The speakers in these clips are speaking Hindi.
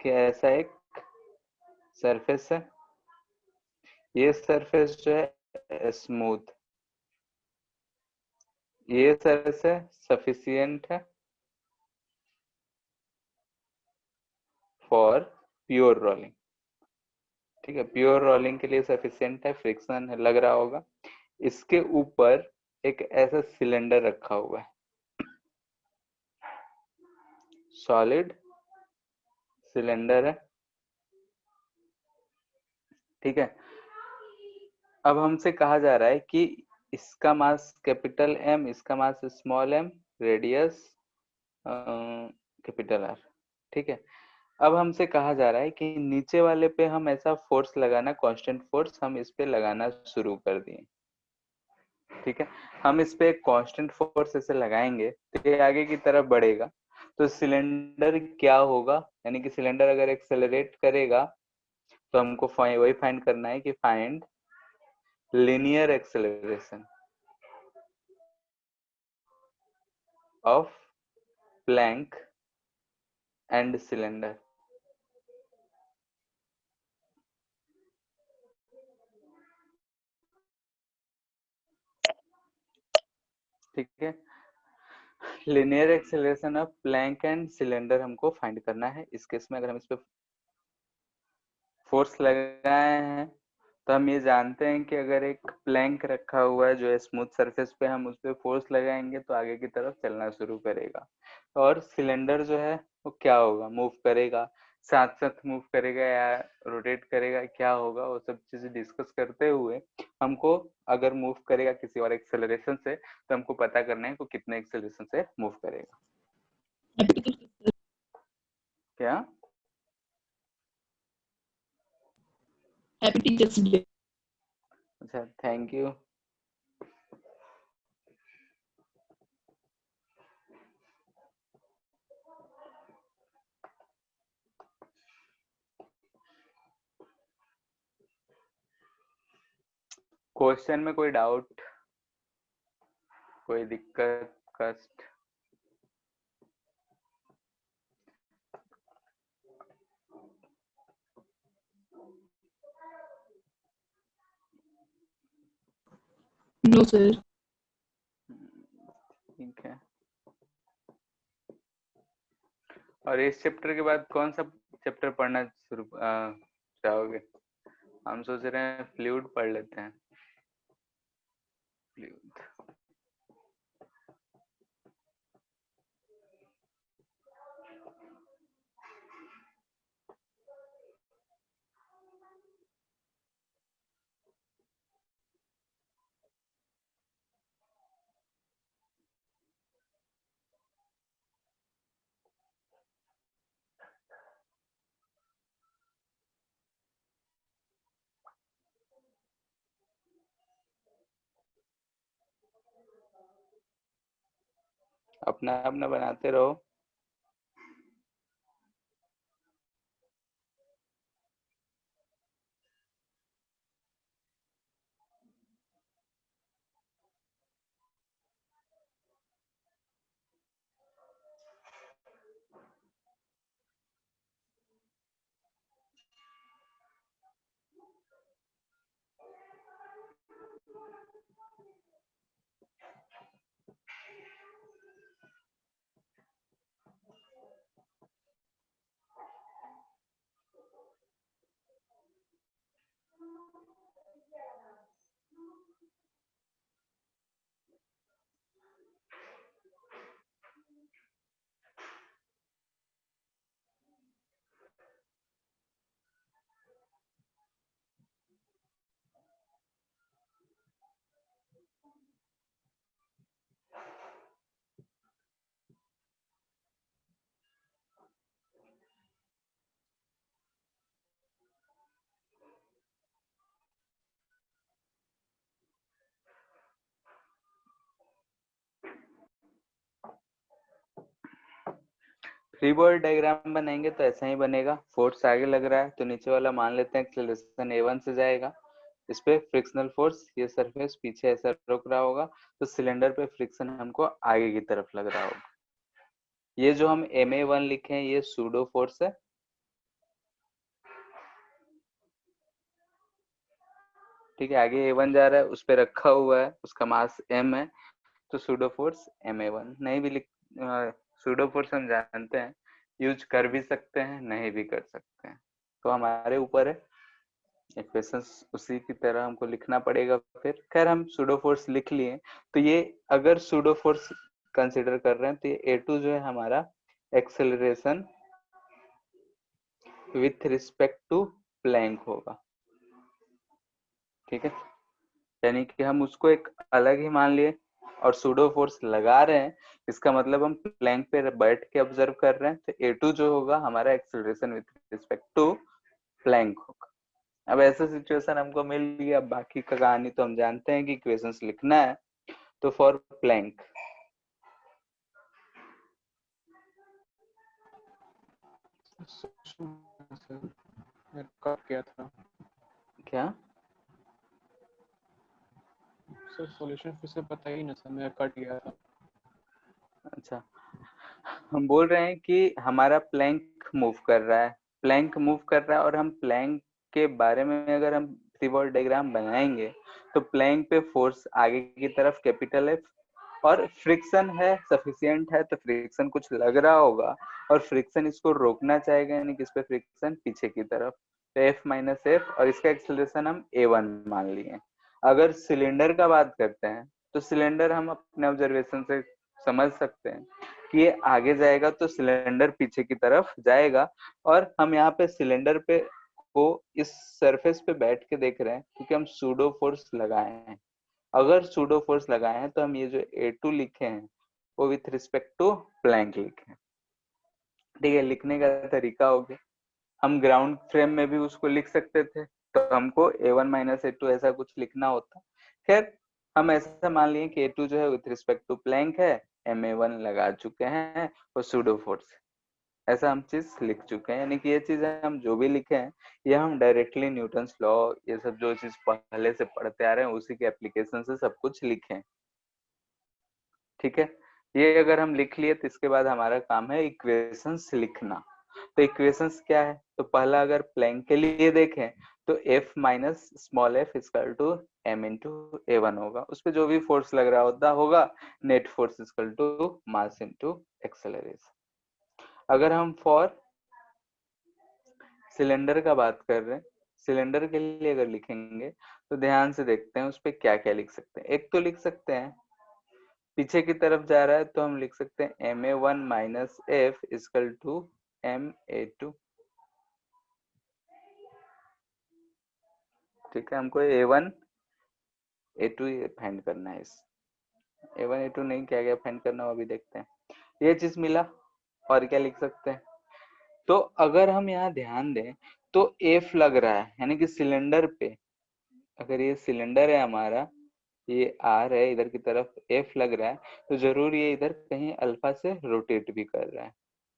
कि ऐसा एक सरफेस है, ये सरफेस जो है स्मूथ, ये सरफेस है सफिशियंट है फॉर प्योर रोलिंग। ठीक है, प्योर रोलिंग के लिए सफिशियंट है, फ्रिक्शन है, लग रहा होगा। इसके ऊपर एक ऐसा सिलेंडर रखा हुआ है, सॉलिड सिलेंडर है। ठीक है, अब हमसे कहा जा रहा है कि इसका मास कैपिटल एम, इसका mass small M, radius capital R. ठीक है, अब हमसे कहा जा रहा है कि नीचे वाले पे हम ऐसा फोर्स लगाना, कांस्टेंट फोर्स हम इस पे लगाना शुरू कर दिए। ठीक है, हम इस पे एक कांस्टेंट फोर्स ऐसे लगाएंगे तो ये आगे की तरफ बढ़ेगा, तो सिलेंडर क्या होगा, यानी कि सिलेंडर अगर एक्सेलरेट करेगा तो हमको वही फाइंड करना है कि find linear acceleration of plank and cylinder। ठीक है, linear acceleration of plank and cylinder हमको फाइंड करना है। इस केस में अगर हम इस पे फोर्स लगाए हैं तो हम ये जानते हैं कि अगर एक प्लैंक रखा हुआ है जो है स्मूथ सरफेस पे, हम उस पे फोर्स लगाएंगे तो आगे की तरफ चलना शुरू करेगा, और सिलेंडर जो है वो क्या होगा, मूव करेगा, साथ साथ मूव करेगा या रोटेट करेगा, क्या होगा वो सब चीजें डिस्कस करते हुए हमको, अगर मूव करेगा किसी और एक्सेलरेशन से तो हमको पता करना है कि कितने एक्सेलरेशन से मूव करेगा। क्या हैप्पी टीचर्स डे। अच्छा, थैंक यू। क्वेश्चन में कोई डाउट, कोई दिक्कत, कष्ट? No sir. ठीक है, और इस चैप्टर के बाद कौन सा चैप्टर पढ़ना शुरू चाहोगे? हम सोच रहे हैं फ्लूइड पढ़ लेते हैं। फ्लूइड, अपना अपना बनाते रहो। फ्री बॉडी डायग्राम बनाएंगे तो ऐसा ही बनेगा। फोर्स आगे लग रहा है तो नीचे वाला मान लेते हैं एक्सेलरेशन a1 से जाएगा, इस पे फ्रिक्शनल फोर्स, ये सरफेस पीछे ऐसा रुक रहा होगा तो सिलेंडर पे फ्रिक्शन हमको आगे की तरफ लग रहा होगा। ये जो हम ma1 लिखे हैं ये सूडो फोर्स है, ठीक है, आगे A1 जा रहा है, उस पे रखा हुआ है, उसका मास m है, तो सूडो फोर्स Ma1 नहीं भी लिख, सूडो फोर्स हम जानते हैं यूज कर भी सकते हैं, नहीं भी कर सकते हैं, तो हमारे ऊपर है। इक्वेशंस उसी की तरह हमको लिखना पड़ेगा। फिर खैर हम सूडो फोर्स लिख लिए, तो ये अगर सूडो फोर्स कंसिडर कर रहे हैं तो ये A2 जो है हमारा acceleration with respect to plank होगा। ठीक है, यानी कि हम उसको एक अलग ही मान लिए और सूडो फोर्स लगा रहे हैं, इसका मतलब हम प्लैंक पे बैठ के ऑब्जर्व कर रहे हैं, तो A2 जो होगा हमारा acceleration with respect to plank होगा। अब ऐसा सिचुएशन हमको मिल गया, अब बाकी का कहानी तो हम जानते हैं कि इक्वेशंस लिखना है। तो फॉर प्लैंक कट गया था क्या, सर, सॉल्यूशन फिर से बताइए ना सर, मेरा कट गया था। अच्छा, हम बोल रहे हैं कि हमारा प्लैंक मूव कर रहा है, प्लैंक मूव कर रहा है, और हम प्लैंक के बारे में अगर हम फ्री बॉडी डायग्राम बनाएंगे तो प्लैंक पे फोर्स आगे की तरफ कैपिटल F, और फ्रिक्शन है सफिशिएंट है, तो फ्रिक्शन कुछ लग रहा होगा और फ्रिक्शन इसको रोकना चाहेगा, यानी कि इस पे फ्रिक्शन पीछे की तरफ, तो F माइनस एफ, और इसका एक्सेलरेशन हम A1 मान लिए। अगर सिलेंडर का बात करते हैं तो सिलेंडर हम अपने ऑब्जर्वेशन से समझ सकते हैं कि ये आगे जाएगा तो सिलेंडर पीछे की तरफ जाएगा, और हम यहाँ पे सिलेंडर पे को इस सरफेस पे बैठ के देख रहे हैं क्योंकि हम सूडो फोर्स लगाए हैं। अगर सूडो फोर्स लगाए हैं तो हम ये जो A2 लिखे हैं वो विथ रिस्पेक्ट टू प्लैंक लिखे हैं। ठीक है, लिखने का तरीका हो गया। हम ग्राउंड फ्रेम में भी उसको लिख सकते थे, तो हमको A1 माइनस A2 ऐसा कुछ लिखना होता। खैर हम ऐसा मान लिए कि A2 जो है विथ रिस्पेक्ट टू प्लैंक है, Ma1 लगा चुके हैं और सूडो फोर्स, ऐसा हम चीज लिख चुके हैं। यानी कि ये चीज हम जो भी लिखे हैं ये हम डायरेक्टली न्यूटन्स लॉ, ये सब जो चीज पहले से पढ़ते आ रहे हैं उसी के एप्लीकेशन से सब कुछ लिखे हैं। ठीक है, ये अगर हम लिख लिए तो इसके बाद हमारा काम है इक्वेशंस लिखना। तो इक्वेशंस क्या है, तो पहला अगर प्लैंक के लिए देखें तो F minus small f equal to m into A1 होगा, उस पर जो भी फोर्स लग रहा होगा net force equal to mass into acceleration. अगर हम फॉर सिलेंडर का बात कर रहे हैं, सिलेंडर के लिए अगर लिखेंगे तो ध्यान से देखते हैं उस पर क्या क्या लिख सकते हैं। एक तो लिख सकते हैं पीछे की तरफ जा रहा है तो हम लिख सकते हैं Ma1 minus F equal to Ma2। ठीक है, हमको A1 A2 फाइंड करना है, इस A1 A2 नहीं, क्या क्या फाइंड करना वो अभी देखते हैं। ये चीज मिला, और क्या लिख सकते हैं, तो अगर हम यहाँ ध्यान दें तो F लग रहा है, यानी कि सिलेंडर पे अगर ये सिलेंडर है हमारा, ये R है, इधर की तरफ F लग रहा है, तो जरूर ये इधर कहीं अल्फा से रोटेट भी कर रहा है,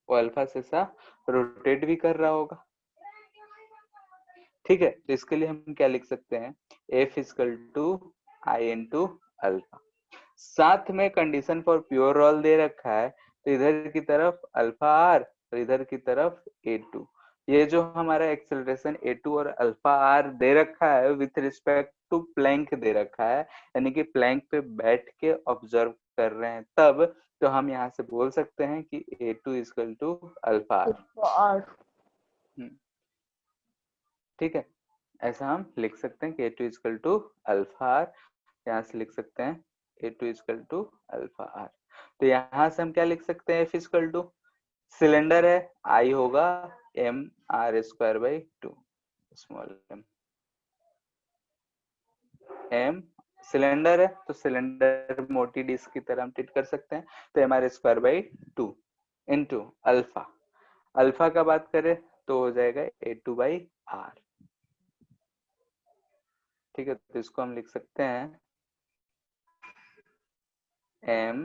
वो अल्फा से सा रोटेट भी कर रहा होगा। ठीक है, तो इसके लिए हम क्या लिख सकते हैं, F equal to I into alpha. साथ में कंडीशन फॉर प्योर रोल दे रखा है, तो इधर की तरफ अल्फा आर और इधर की तरफ A2। ये जो हमारा एक्सेलरेशन A2 और अल्फा आर दे रखा है विथ रिस्पेक्ट टू प्लैंक दे रखा है, यानी कि प्लैंक पे बैठ के ऑब्जर्व कर रहे हैं तब, तो हम यहाँ से बोल सकते हैं कि A2 equal to alpha are. ठीक है, ऐसा हम लिख सकते हैं कि A2 equal to alpha are, यहाँ से लिख सकते हैं A2 equal to alpha are. तो यहाँ से हम क्या लिख सकते हैं, F इक्वल टू सिलेंडर है, I होगा m r square by 2, small m cylinder है तो सिलेंडर मोटी डिस्क की तरह हम ट्रीट कर सकते हैं, तो M R square by 2 into alpha, alpha का बात करें तो हो जाएगा A2 बाई आर। ठीक है, तो इसको हम लिख सकते हैं m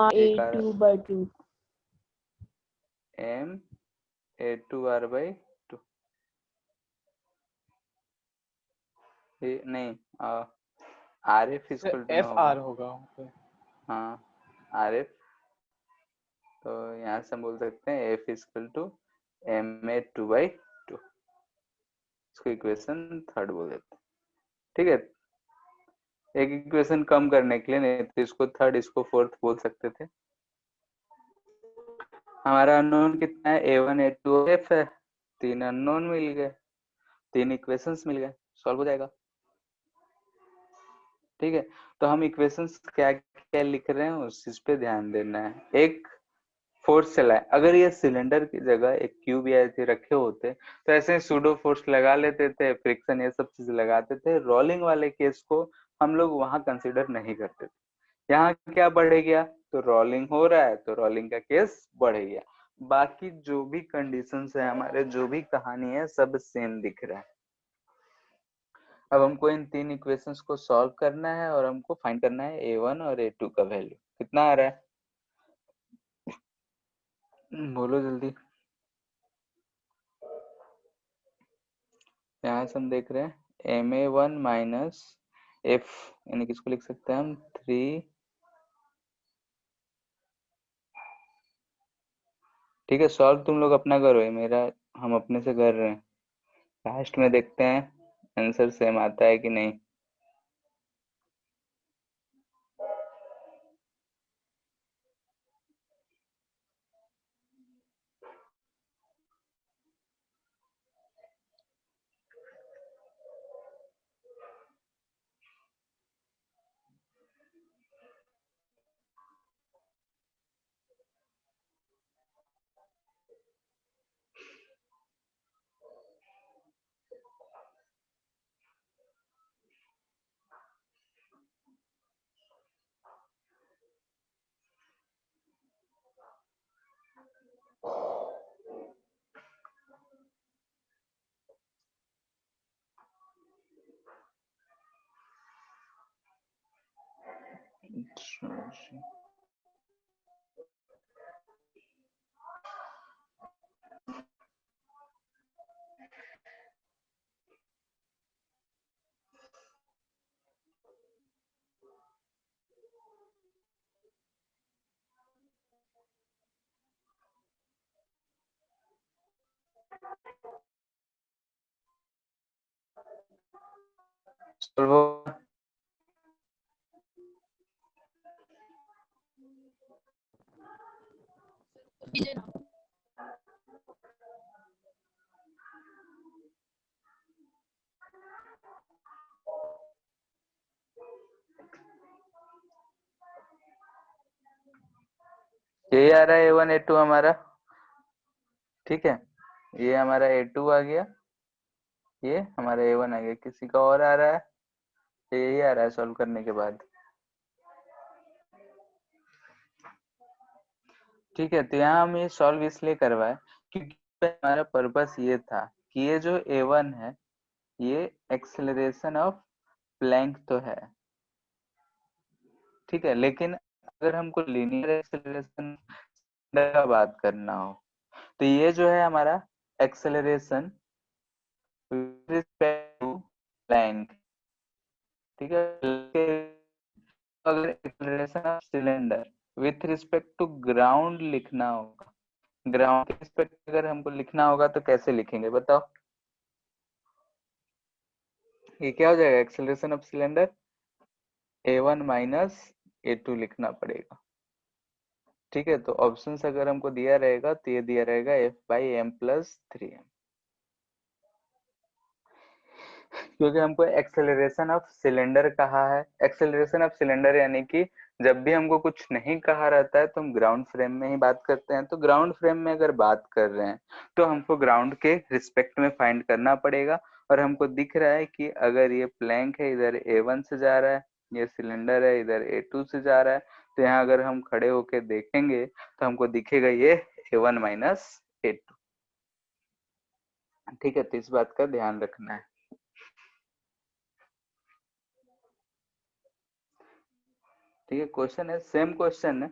A2 by 2 m A2 r by 2, ये नहीं आर एफ इक्वल टू में एफ होगा। आर होगा वहाँ पे। हाँ आर एफ, तो यहाँ से हम बोल सकते हैं F equal to Ma2 by 2, इसको इक्वेशन थर्ड बोल देते हैं। ठीक है, एक इक्वेशन कम करने के लिए, नहीं तो इसको थर्ड इसको फोर्थ बोल सकते थे। हमारा अननोन कितना है, A1 A2 F है, 3 अननोन मिल गए, 3 इक्वेशंस मिल गए, सॉल्व हो जाएगा। ठीक है, तो हम इक्वेशंस क्या क्या लिख रहे हैं उस चीज पे ध्यान देना है। एक फोर्स चलाए, अगर ये सिलेंडर की जगह एक क्यूब या ऐसे रखे होते तो ऐसे सूडो फोर्स लगा लेते थे, फ्रिक्शन ये सब चीज लगाते थे। रोलिंग वाले केस को हम लोग वहां कंसिडर नहीं करते थे। यहाँ क्या बढ़ गया, तो रोलिंग हो रहा है तो रोलिंग का केस बढ़ गया। बाकी जो भी कंडीशंस है हमारे, जो भी कहानी है, सब सेम दिख रहा है। अब हमको इन 3 इक्वेशंस को सॉल्व करना है और हमको फाइंड करना है A1 और A2 का वैल्यू कितना आ रहा है। बोलो जल्दी। यहाँ से हम देख रहे हैं MA1 माइनस F, यानी किसको लिख सकते हैं हम 3। ठीक है, सॉल्व तुम लोग अपना करो, ये मेरा हम अपने से कर रहे हैं। लास्ट में देखते हैं आंसर सेम आता है कि नहीं। सॉल्व हो, यही आ रहा है A1 A2 हमारा। ठीक है, ये हमारा A2 आ गया, ये हमारा A1 आ गया। किसी का और आ रहा है, यही आ रहा है सॉल्व करने के बाद। ठीक है, तो यहाँ हम ये सॉल्व इसलिए करवाए क्योंकि हमारा पर्पस ये था कि ये जो A1 है ये एक्सेलरेशन ऑफ प्लैंक तो है, ठीक है, लेकिन अगर हमको लीनियर एक्सेलरेशन का बात करना हो तो ये जो है हमारा acceleration with respect to plank. ठीक है, अगर acceleration of cylinder with respect to ground लिखना होगा, ग्राउंड के रिस्पेक्ट अगर हमको लिखना होगा तो कैसे लिखेंगे बताओ। ये क्या हो जाएगा, acceleration of cylinder A1 minus A2 लिखना पड़ेगा। ठीक है, तो ऑप्शंस अगर हमको दिया रहेगा तो ये दिया रहेगा F/m+3m, क्योंकि हमको एक्सेलरेशन ऑफ सिलेंडर कहा है। एक्सेलरेशन ऑफ सिलेंडर यानी कि जब भी हमको कुछ नहीं कहा रहता है तो हम ग्राउंड फ्रेम में ही बात करते हैं। तो ग्राउंड फ्रेम में अगर बात कर रहे हैं तो हमको ग्राउंड के रिस्पेक्ट में फाइंड करना पड़ेगा। और हमको दिख रहा है कि अगर ये प्लैंक है इधर A1 से जा रहा है, ये सिलेंडर है इधर A2 से जा रहा है, तो यहाँ अगर हम खड़े होके देखेंगे तो हमको दिखेगा ये A1 माइनस A2। ठीक है, तो इस बात का ध्यान रखना है। ठीक है, क्वेश्चन है, सेम क्वेश्चन है।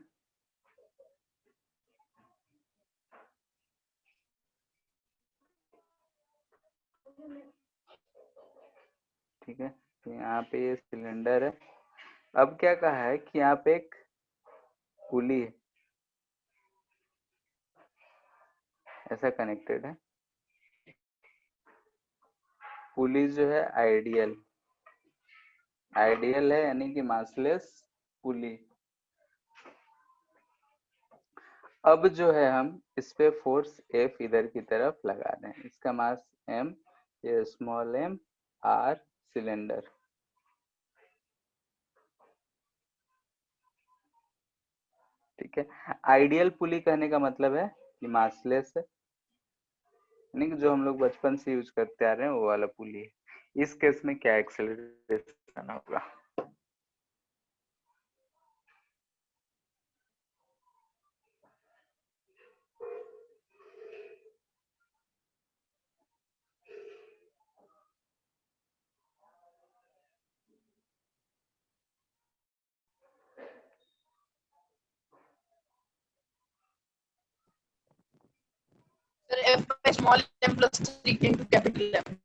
ठीक है, तो यहाँ पे ये सिलेंडर है। अब क्या कहा है कि यहाँ पे एक पुली है, ऐसा कनेक्टेड है। पुली जो है आइडियल, आइडियल है यानी कि मासलेस पुली। अब जो है हम इस पे फोर्स F इधर की तरफ लगा रहे हैं, इसका मास M, ये स्मॉल m, R सिलेंडर। ठीक है, आइडियल पुली कहने का मतलब है कि मासलेस है, यानी कि जो हम लोग बचपन से यूज करते आ रहे हैं वो वाला पुली है। इस केस में क्या एक्सेलरेशन होगा? Sir, F by small m plus 3 into capital M.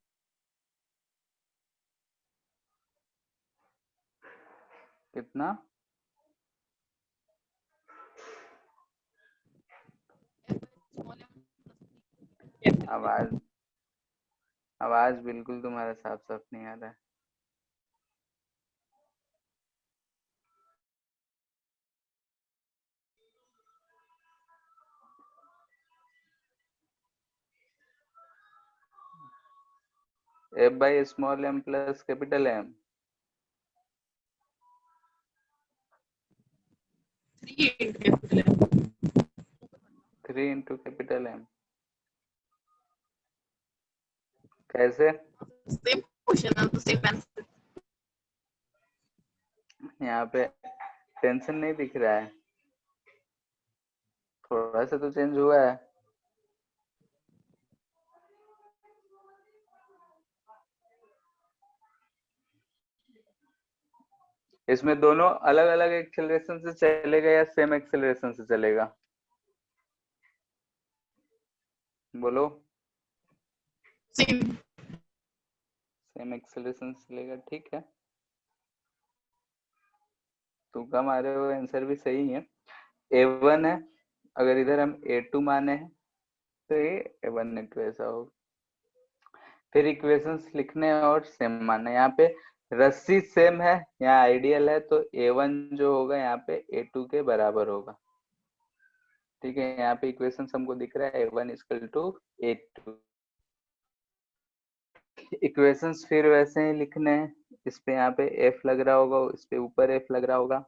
कितना? Small m plus 3 capital M. आवाज आवाज बिल्कुल तुम्हारा साफ साफ नहीं आ रहा है। F by small m plus capital M। 3 into capital M. 3 into capital M। कैसे? Same question and the same answer. यहाँ पे टेंशन नहीं दिख रहा है, थोड़ा सा तो चेंज हुआ है। इसमें दोनों अलग अलग एक्सेलरेशन से चलेगा या सेम एक्सेलरेशन से चलेगा? बोलो। Same. सेम एक्सेलरेशन से चलेगा, ठीक है। तुक्का मारे हुए आंसर भी सही है। A1 है, अगर इधर हम A2 माने हैं तो ये A1 इंटू ऐसा होगा। फिर इक्वेशंस लिखने हैं और सेम मानना है। यहाँ पे रस्सी सेम है, यहाँ आइडियल है, तो A1 जो होगा यहाँ पे A2 के बराबर होगा। ठीक है, यहाँ पे इक्वेशन हमको दिख रहा है A1 equal to A2। Equations फिर वैसे ही लिखने हैं, इस पे यहाँ पे F लग रहा होगा, इस पे ऊपर F लग रहा होगा।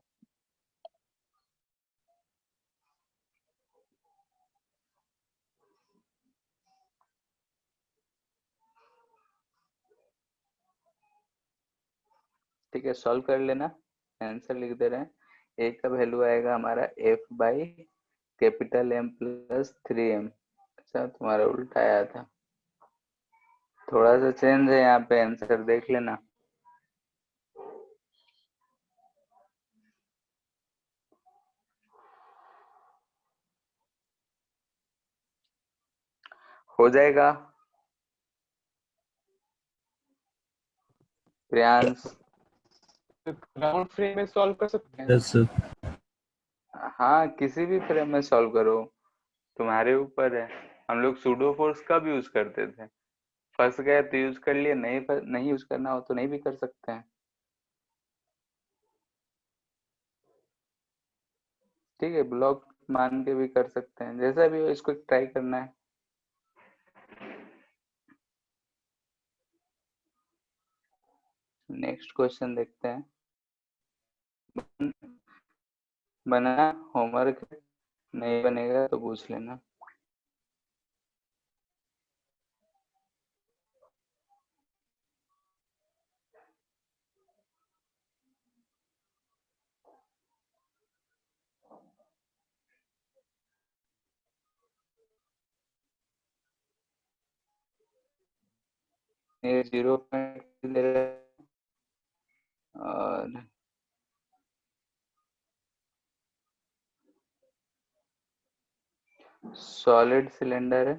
ठीक है, सॉल्व कर लेना, आंसर लिख दे रहे हैं। ए का वैल्यू आएगा हमारा F by capital M plus 3M। अच्छा, तुम्हारा उल्टा आया था, थोड़ा सा चेंज है यहाँ पे, आंसर देख लेना। हो जाएगा प्रियांश? ग्राउंड फ्रेम में सॉल्व कर सकते हैं। Yes sir. हाँ, किसी भी फ्रेम में सॉल्व करो, तुम्हारे ऊपर है। हम लोग सूडो फोर्स कब यूज करते थे? फंस गए तो यूज कर लिए, नहीं यूज करना हो तो नहीं भी कर सकते हैं। ठीक है, ब्लॉक मान के भी कर सकते हैं, जैसा भी हो, इसको ट्राई करना है। नेक्स्ट क्वेश्चन देखते हैं। बना होमवर्क, नहीं बनेगा तो पूछ लेना। ये 0 दे रहा है और सॉलिड सिलेंडर है,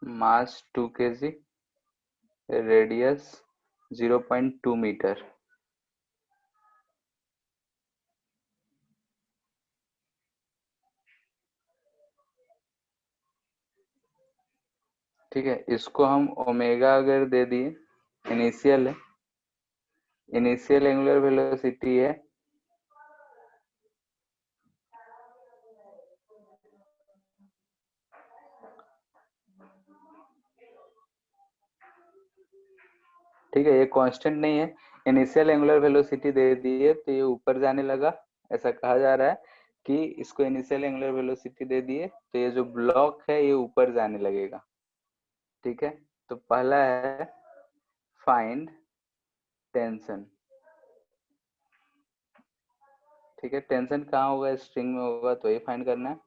मास 2 kg, रेडियस 0.2 मीटर। ठीक है, इसको हम ओमेगा अगर दे दिए, इनिशियल है, इनिशियल एंगुलर वेलोसिटी है ठीक है, ये कांस्टेंट नहीं है, इनिशियल एंगुलर वेलोसिटी दे दी है तो ये ऊपर जाने लगा, ऐसा कहा जा रहा है कि इसको इनिशियल एंगुलर वेलोसिटी दे दिए तो ये जो ब्लॉक है ये ऊपर जाने लगेगा। ठीक है, तो पहला है फाइंड टेंशन। ठीक है, टेंशन कहाँ होगा, स्ट्रिंग में होगा तो ये फाइंड करना है।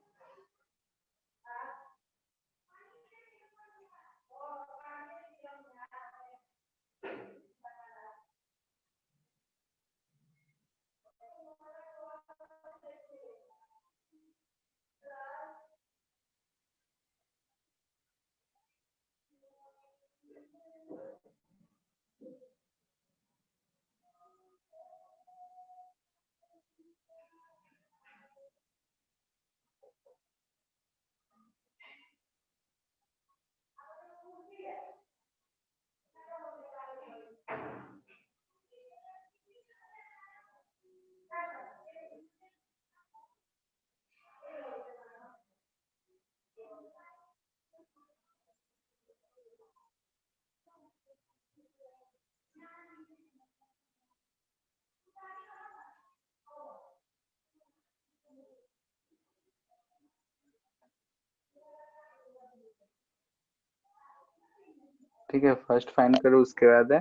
ठीक है, फर्स्ट फाइंड करो, उसके बाद है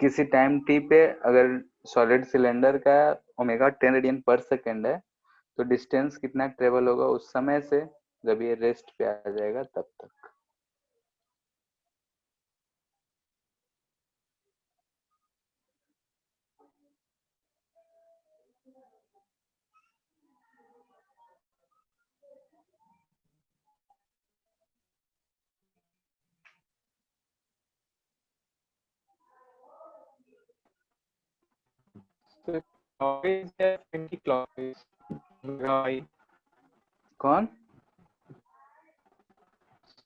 किसी टाइम टी पे अगर सॉलिड सिलेंडर का ओमेगा 10 रेडियन पर सेकेंड है तो डिस्टेंस कितना ट्रेवल होगा उस समय से जब ये रेस्ट पे आ जाएगा तब तक। So clockwise या एंटी क्लॉकवाइज? भाई कौन?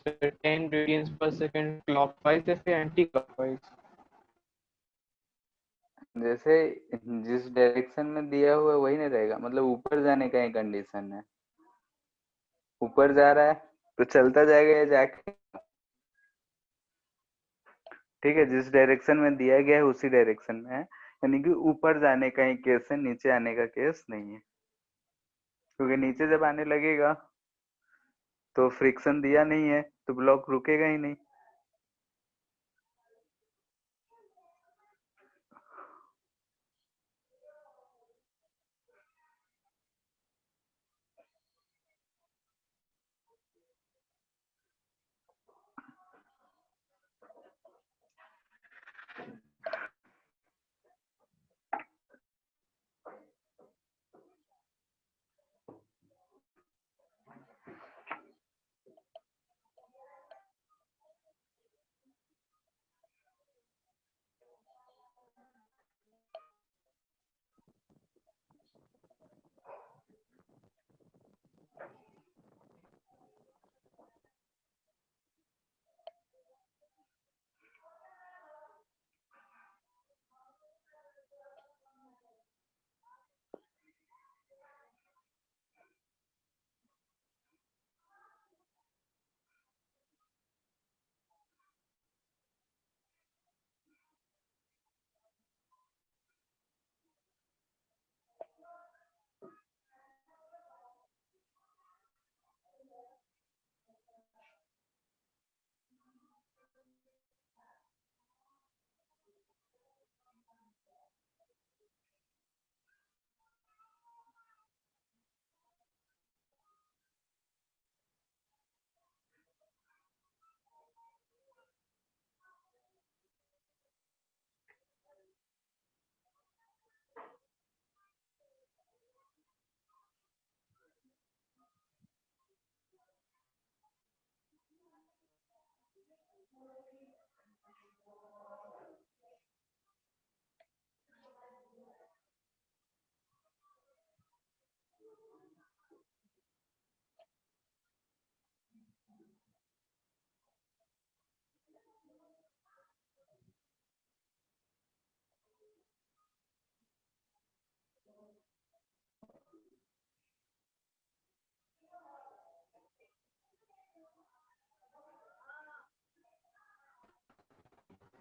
10 रेडियंस पर सेकंड क्लॉकवाइज या फिर एंटी क्लॉकवाइज? जैसे जिस डायरेक्शन में दिया हुआ है वही नहीं रहेगा, मतलब ऊपर जाने का ही कंडीशन है, ऊपर जा रहा है तो चलता जाएगा या जाके। ठीक है, जिस डायरेक्शन में दिया गया है उसी डायरेक्शन में है, यानी कि ऊपर जाने का ही केस है, नीचे आने का केस नहीं है, क्योंकि नीचे जब आने लगेगा तो फ्रिक्शन दिया नहीं है तो ब्लॉक रुकेगा ही नहीं।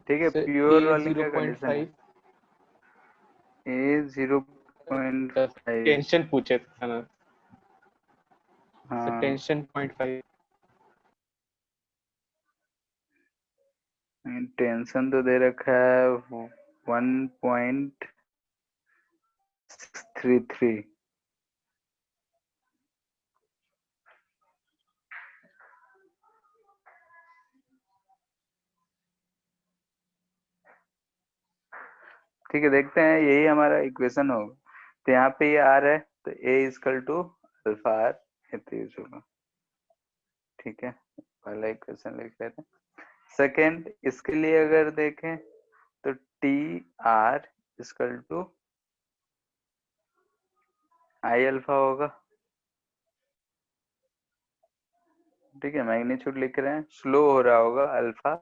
ठीक है, सर प्योर ए रोलिंग का कंडीशन है 0.5 ए 0.5। टेंशन पूछे था ना सर, हाँ टेंशन 0.5। टेंशन तो दे रखा है 1.33। ठीक है, देखते हैं, यही हमारा इक्वेशन होगा। तो यहाँ पे ये आर है, तो a is equal to alpha R use होगा। ठीक है, पहला इक्वेशन लिख लेते हैं। सेकेंड, इसके लिए अगर देखें तो T R equal to I alpha होगा। ठीक है, मैग्नीट्यूड लिख रहे हैं, स्लो हो रहा होगा अल्फा,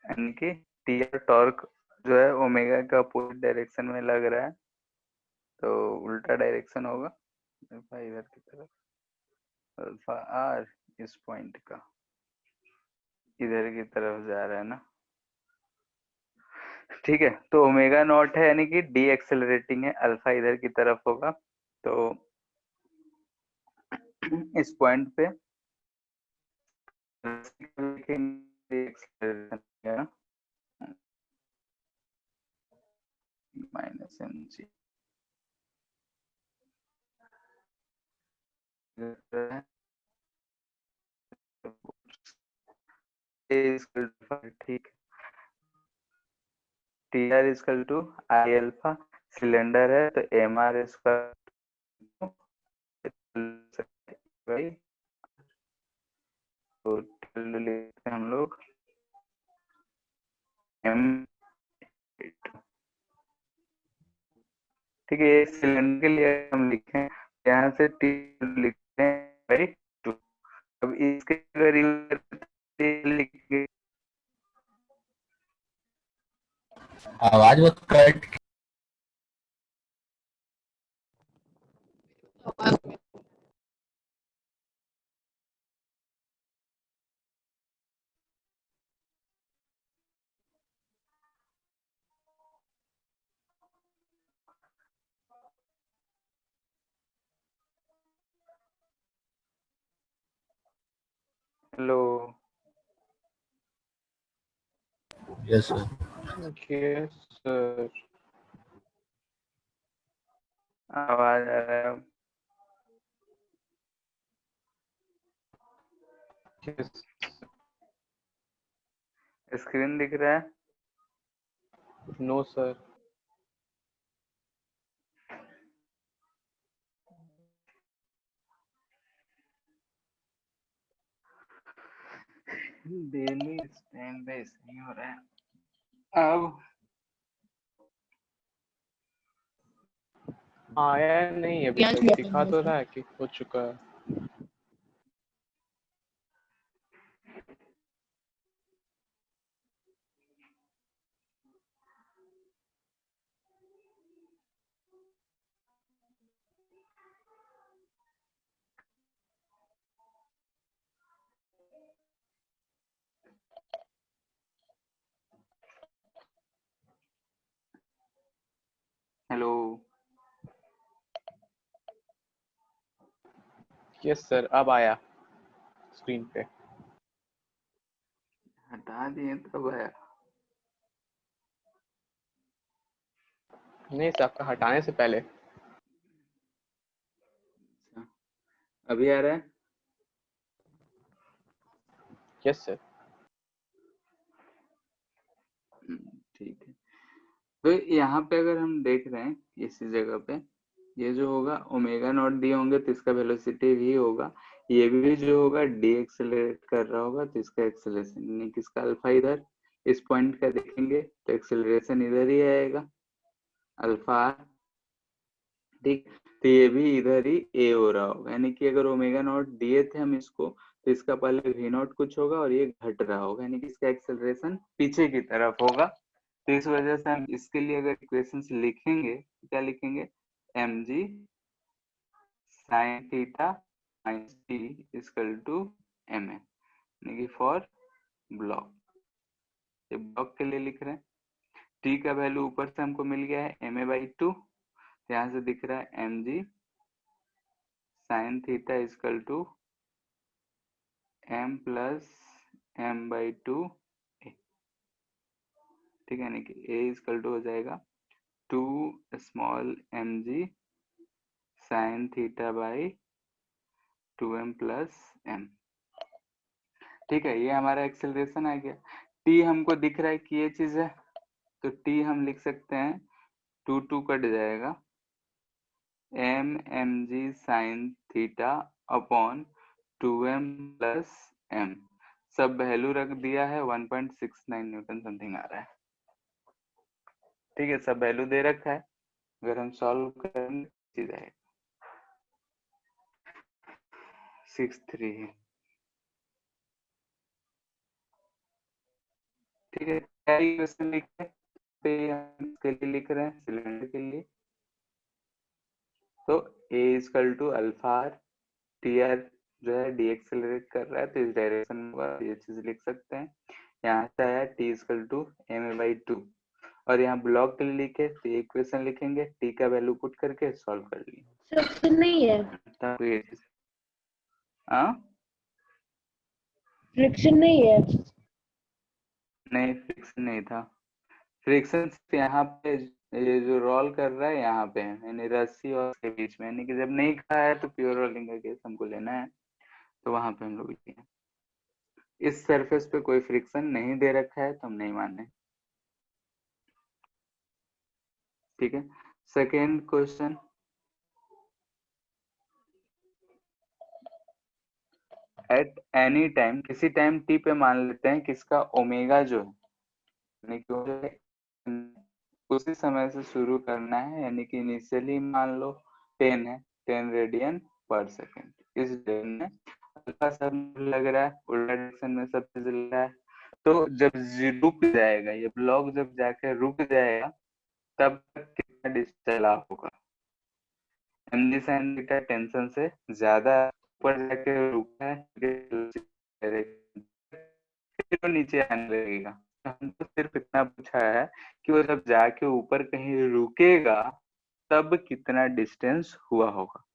यानी कि टी आर टॉर्क जो है ओमेगा का अपोजिट डायरेक्शन में लग रहा है, तो उल्टा डायरेक्शन होगा अल्फा इधर की तरफ, अल्फा आर इस पॉइंट का इधर की तरफ जा रहा है ना। ठीक है, तो ओमेगा नॉट है यानी कि डी एक्सेलरेटिंग है, अल्फा इधर की तरफ होगा, तो इस पॉइंट पे माइनस एम जी ठीक। T R equal to I alpha, cylinder है तो एम आर इसका टोटल लेते हैं हम लोग एम। ठीक है, ये सिलेंडर के लिए हम लिखें, यहाँ से टी लिखते हैं बाई 2। अब इसके अगर लिखेंगे आवाज बहुत कट। Hello, yes sir. Yes sir. आवाज आ रहा है? यस स्क्रीन दिख रहा है? No sir. Daily stand by सही हो रहा है अब। आया नहीं अभी प्रियांश तक, भी दिखा अपने तो रहा है कि हो चुका है। हेलो, यस सर, अब आया स्क्रीन पे। हटा दिए तब आया। नहीं सर, आपका हटाने से पहले। अच्छा, अभी आ रहा है? Yes sir. ठीक है, तो यहाँ पे अगर हम देख रहे हैं इसी जगह पे, ये जो होगा ओमेगा नॉट दिए होंगे तो इसका वेलोसिटी भी होगा, ये भी जो होगा डी एक्सेलरेट कर रहा होगा तो इसका एक्सेलरेशन यानी किसका अल्फा इधर इस पॉइंट का देखेंगे तो एक्सेलरेशन इधर ही आएगा अल्फा। ठीक, तो ये भी इधर ही ए हो रहा होगा, यानी कि अगर ओमेगा नॉट दिए थे हम इसको तो इसका पहले वी नॉट कुछ होगा और ये घट रहा होगा, यानी कि इसका एक्सेलरेशन पीछे की तरफ होगा। तो इस वजह से हम इसके लिए अगर इक्वेशंस लिखेंगे तो क्या लिखेंगे, M G sine theta minus T equal to M A, यानी कि फॉर ब्लॉक। ये ब्लॉक के लिए लिख रहे हैं। टी का वैल्यू ऊपर से हमको मिल गया है ma/2, यहाँ से दिख रहा है mg sin theta equal to m plus m/2 a, ठीक है, यानी कि a इजकल टू हो जाएगा 2 small mg sin theta by 2m plus m। ठीक है, ये हमारा एक्सेलरेशन आ गया। t हमको दिख रहा है कि ये चीज है, तो t हम लिख सकते हैं 2 कट जाएगा mg sin theta upon 2m plus m, सब वैल्यू रख दिया है 1.69 न्यूटन समथिंग आ रहा है। ठीक है, सब वैल्यू दे रखा है, अगर हम सॉल्व करेंगे जाएगा 63। ठीक है, क्या इक्वेशन लिख रहे हैं पे हम इसके लिए लिख रहे हैं सिलेंडर के लिए, तो a equal to alpha T R जो है डी एक्सेलरेट कर रहा है, तो इस डायरेक्शन में ये चीज लिख सकते हैं। यहाँ से आया टी इजकल टू ma/2, और यहाँ ब्लॉक के लिए लिखे तो ये इक्वेशन लिखेंगे, टी का वैल्यू पुट करके सॉल्व कर लिए। फ्रिक्शन नहीं है, तब ये चीज हाँ फ्रिक्शन नहीं है। नहीं, फ्रिक्शन नहीं था। फ्रिक्शन यहाँ पे ये जो रोल कर रहा है यहाँ पे है, यानी रस्सी और उसके बीच में, यानी कि जब नहीं खाया है तो प्योर रोलिंग का केस हमको लेना है, तो वहां पे हम लोग लिए। इस सरफेस पे कोई फ्रिक्शन नहीं दे रखा है तो हम नहीं माने। ठीक है, second question, at any time, किसी टाइम टी पे मान लेते हैं कि इसका ओमेगा जो है, यानी कि वो जो है, उसी समय से शुरू करना है, यानी कि इनिशियली मान लो 10 है, 10 रेडियन पर सेकेंड। इस टाइम में अल्फा सब लग रहा है, उल्टा डायरेक्शन में सब चीज लग रहा है, तो जब रुक जाएगा ये ब्लॉक, जब जाके रुक जाएगा तब तक कितना डिस्टेंस चला होगा। mg sin थीटा टेंशन से ज्यादा ऊपर जाके रुका है, फिर वो नीचे आने लगेगा। हमको सिर्फ इतना पूछा है कि वो जब जाके ऊपर कहीं रुकेगा तब कितना डिस्टेंस हुआ होगा।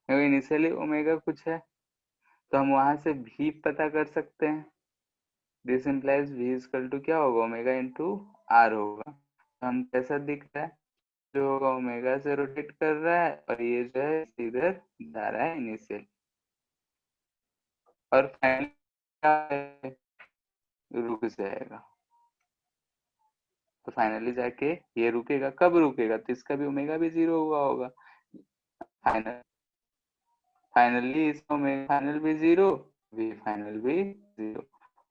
इनिशियली ओमेगा कुछ है तो हम वहां से भी पता कर सकते हैं। This implies v equal to क्या होगा, ओमेगा इंटू आर होगा। तो हम कैसा दिख रहा है, जो होगा ओमेगा से रोटेट कर रहा है और ये जो है इधर जा रहा है इनिशियल, और फाइनली रुक जाएगा। तो फाइनली जाके ये रुकेगा, कब रुकेगा, तो इसका भी ओमेगा भी 0 हुआ होगा। फाइनली इसका ओमेगा फाइनल भी 0, वी फाइनल भी 0,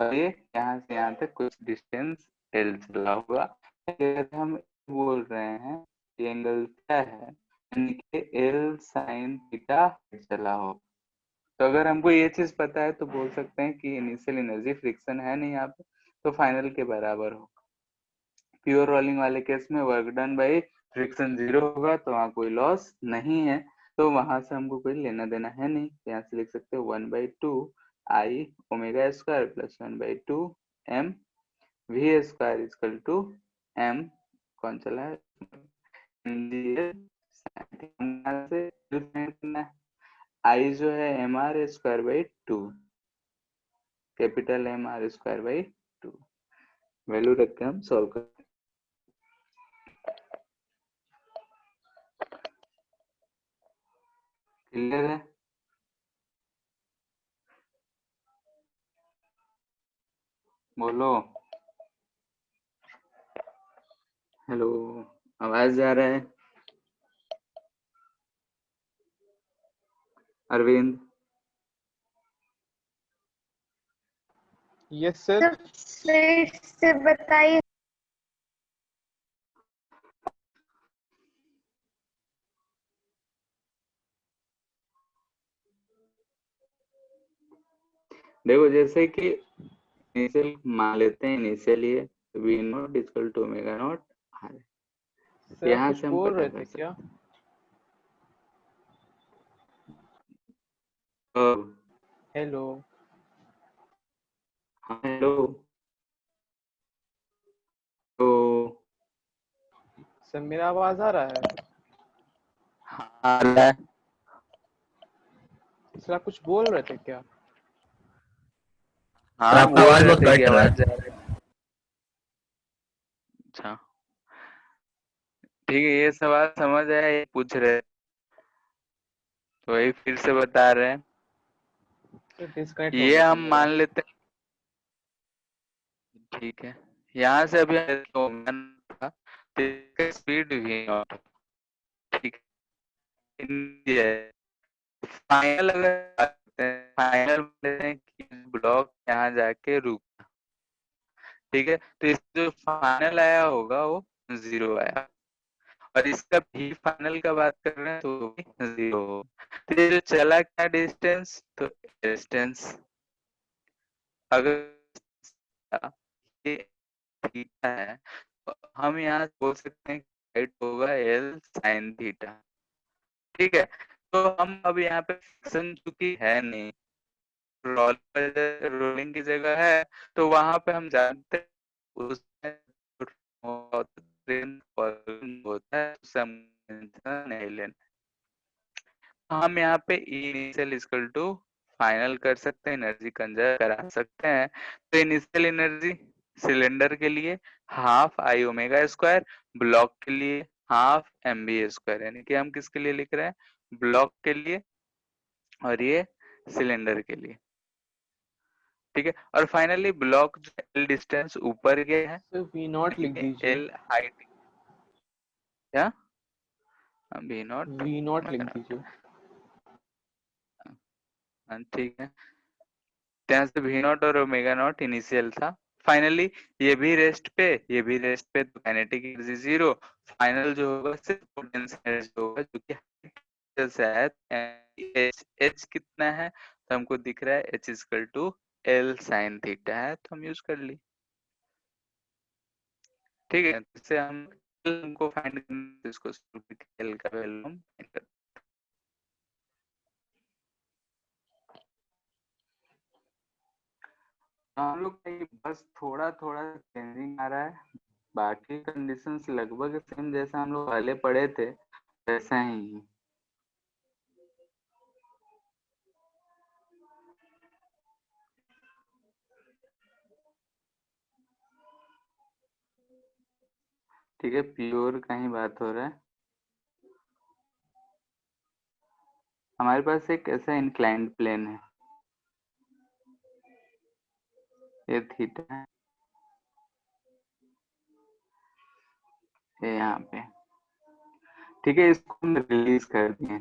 और ये यहाँ से यहाँ तक कुछ डिस्टेंस एल चला होगा। अगर हम बोल रहे हैं ये एंगल क्या है, यानी कि एल साइन थीटा चला हो, तो अगर हमको ये चीज पता है तो बोल सकते हैं कि इनिशियल एनर्जी फ्रिक्शन है नहीं यहाँ पे, तो फाइनल के बराबर हो। प्योर रोलिंग वाले केस में वर्क डन बाई फ्रिक्शन 0 होगा, तो वहाँ कोई लॉस नहीं है, तो वहां से हमको कोई लेना देना है नहीं। तो यहाँ से लिख सकते हैं 1/2 I omega square plus 1/2 M V square equal to M, कौन चला है आई जो है M R square by 2, capital M R square by 2, value रख के हम सॉल्व करते हैं। क्लियर है? बोलो। हेलो, आवाज जा रहा है? अरविंद? Yes sir. फिर से बताइए। देखो, जैसे कि इनिशियल मान लेते हैं, इनिशियल ये V naught equal to omega naught R. Sir यहाँ कुछ से हम बोल पता रहे कर थे सकते क्या? हैं। हेलो। हाँ, हेलो। तो सर मेरा आवाज आ रहा है? हाँ, आ रहा है। सर आप कुछ बोल रहे थे क्या? सर हाँ, आपका बोल आवाज रहे बहुत थे कि कट रहा आवाज है। जा रही है। अच्छा, ठीक है, ये सवाल समझ आया, ये पूछ रहे, तो वही फिर से बता रहे हैं। सर डिस्कनेक्ट हो ये गया था हम मेरा। मान लेते हैं, ठीक है। यहाँ से अभी था, तो इसका स्पीड भी नॉट, ठीक है। फाइनल अगर करते हैं, फाइनल बोलते हैं कि ब्लॉक यहाँ जाके रुका, ठीक है। तो इस जो फाइनल आया होगा वो 0 आया, और इसका भी फाइनल का बात कर रहे हैं तो भी 0 हो। तो ये जो चला क्या डिस्टेंस, तो डिस्टेंस अगर ये थीटा है, तो हम यहाँ बोल सकते हैं हाइट होगा एल साइन थीटा, ठीक है। तो हम अब यहाँ पे फ्रिक्शन चूंकि है नहीं, रोलिंग की जगह है, तो वहां पे हम जानते हैं उसमें होता है, उससे हम नहीं लेना। हम यहाँ पे इनिशियल इक्वल टू फाइनल कर सकते हैं, एनर्जी कंजर्व करा सकते हैं। तो इनिशियल एनर्जी सिलेंडर के लिए half I omega square, block के लिए हाफ एम बी स्क्वायर, यानी कि हम किसके लिए लिख रहे हैं, ब्लॉक के लिए, और ये सिलेंडर के लिए, ठीक है। और फाइनली ब्लॉक जो एल डिस्टेंस ऊपर गया है, सर वी नॉट लिख ठीक है, दीजिए। एल हाइट, क्या बी नॉट, वी नॉट लिख दीजिए। ठीक है। यहाँ से वी नॉट और ओमेगा नॉट इनिशियल था, फाइनली ये भी रेस्ट पे, ये भी रेस्ट पे, तो काइनेटिक एनर्जी 0। फाइनल जो होगा सिर्फ पोटेंशियल एनर्जी होगा, जो कि से है एच, एच कितना है, तो हमको दिख रहा है H equal to L sine theta है, तो हम यूज कर ली, ठीक है। इससे हमको फाइंड करना, इसको एल का वैल्यू हम find कर, हम लोग का ये बस थोड़ा थोड़ा चेंजिंग आ रहा है, बाकी कंडीशंस लगभग सेम जैसा हम लोग पहले पढ़े थे वैसा ही है। ठीक है, प्योर का ही बात हो रहा है। हमारे पास एक ऐसा इंक्लाइंड प्लेन है, ये थीटा है, ये यहाँ पे, ठीक है। इसको हम रिलीज कर दिए,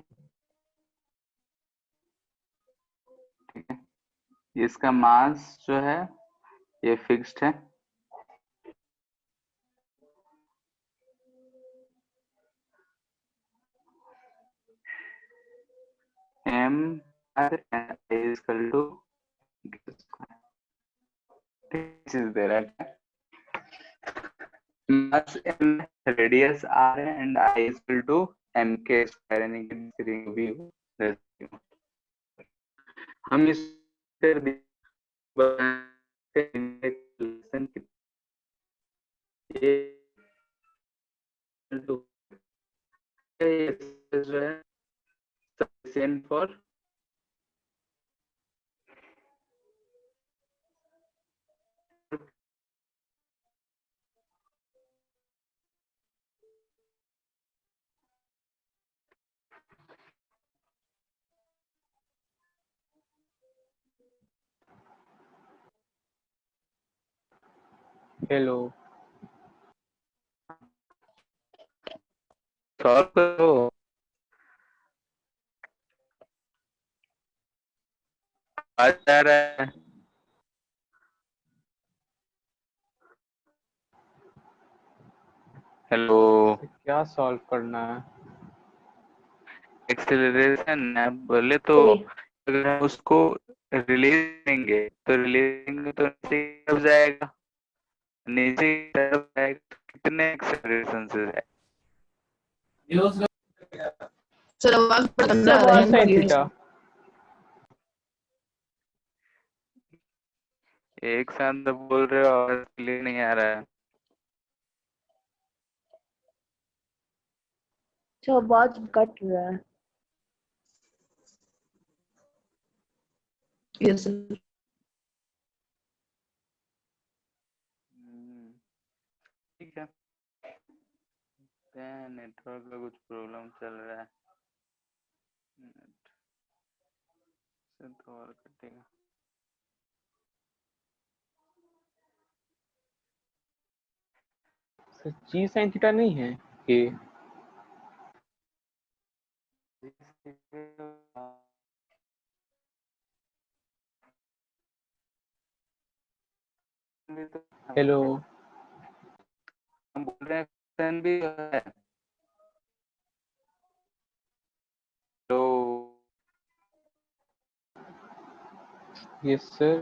ठीक है। इसका मास जो है ये फिक्स्ड है, m is equal to this is there, mass m, radius r है, and I is equal to m k square, यानी कि रिंग भी हो। हम इस कर दिए, ये जो है sufficient for हेलो। सॉल्व करो। आ जा रहा है। हेलो। क्या सॉल्व करना है? एक्सेलरेशन है बोले तो, अगर हम उसको रिलीज देंगे तो नीचे की तरफ जाएगा, नीचे की तरफ जाएगा तो कितने एक्सेलरेशन से जाएगा? सर आवाज बड़ा सर गंदा आ रहा है, कॉस साइन थीटा। एक साथ तो बोल रहे हो और क्लियर नहीं आ रहा है। जो आवाज कट रहा है। Yes sir. ठीक है, नेटवर्क का कुछ प्रॉब्लम चल रहा है, नेट से तो और कटेगा। सर जी साइन थीटा नहीं है कि हेलो। हम बोल रहे हैं क्वेश्चन भी है तो यस सर।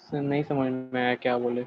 सर नहीं समझ में आया क्या बोले।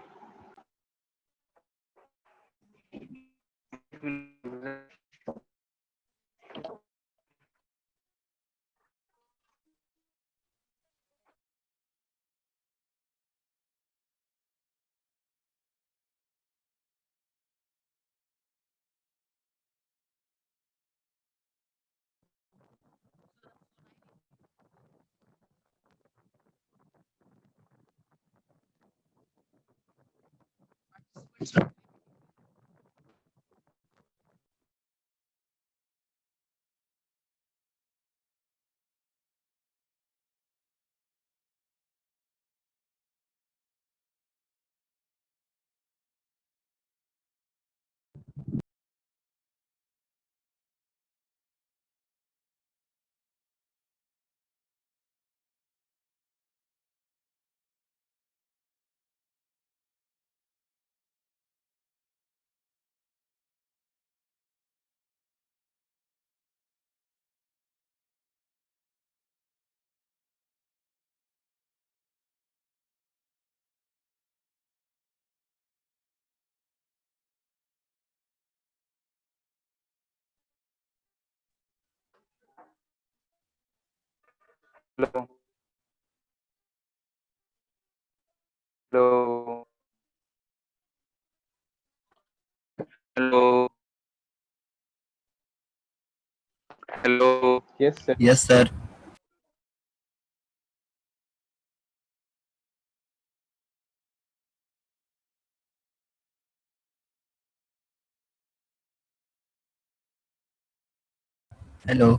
Hello hello hello hello. Yes sir. Yes sir. Hello.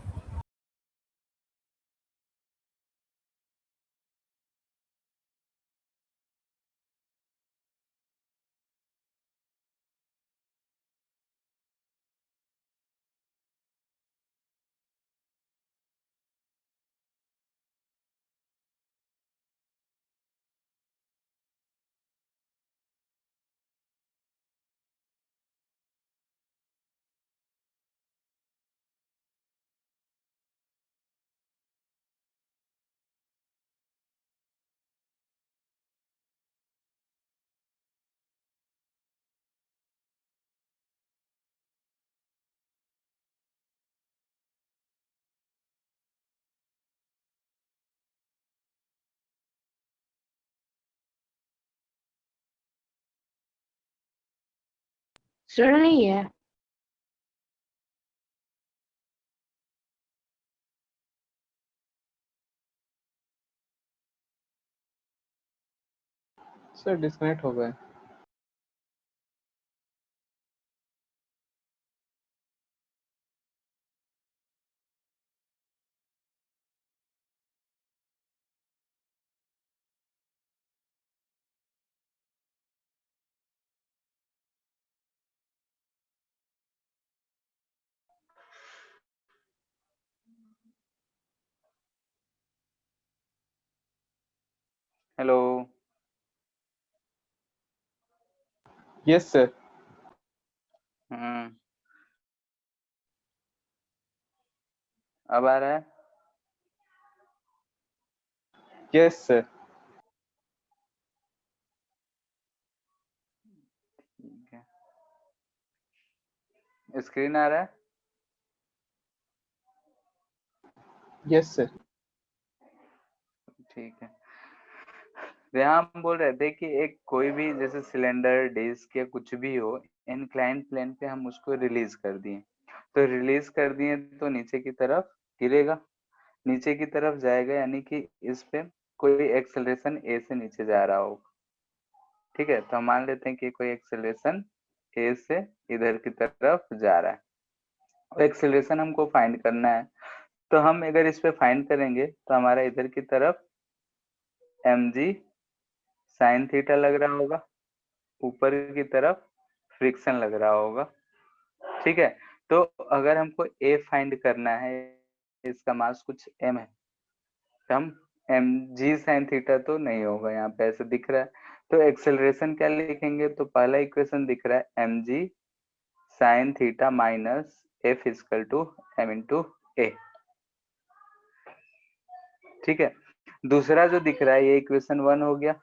सुन रही है। सर डिस्कनेक्ट हो गए। हेलो। Yes, sir. हम्म, अब आ रहा है? Yes, sir. ठीक है, स्क्रीन आ रहा है? Yes, sir. ठीक है। तो यहाँ हम बोल रहे थे कि एक कोई भी जैसे सिलेंडर, डिस्क या कुछ भी हो, इंक्लाइन प्लेन पे हम उसको रिलीज कर दिए, तो रिलीज कर दिए तो नीचे की तरफ गिरेगा, नीचे की तरफ जाएगा, यानी कि इस पे कोई एक्सेलरेशन ए से नीचे जा रहा होगा। ठीक है, तो हम मान लेते हैं कि कोई एक्सेलरेशन ए से इधर की तरफ जा रहा है, और एक्सेलरेशन हमको फाइंड करना है। तो हम अगर इस पे फाइंड करेंगे तो हमारा इधर की तरफ mg साइन थीटा लग रहा होगा, ऊपर की तरफ फ्रिक्शन लग रहा होगा। ठीक है, तो अगर हमको a फाइंड करना है, इसका मास कुछ m है, तो हम mg साइन थीटा तो नहीं होगा, यहाँ पे ऐसे दिख रहा है, तो एक्सेलरेशन क्या लिखेंगे? तो पहला इक्वेशन दिख रहा है mg sine theta minus f equal to m into a। ठीक है, दूसरा जो दिख रहा है ये इक्वेशन 1 हो गया।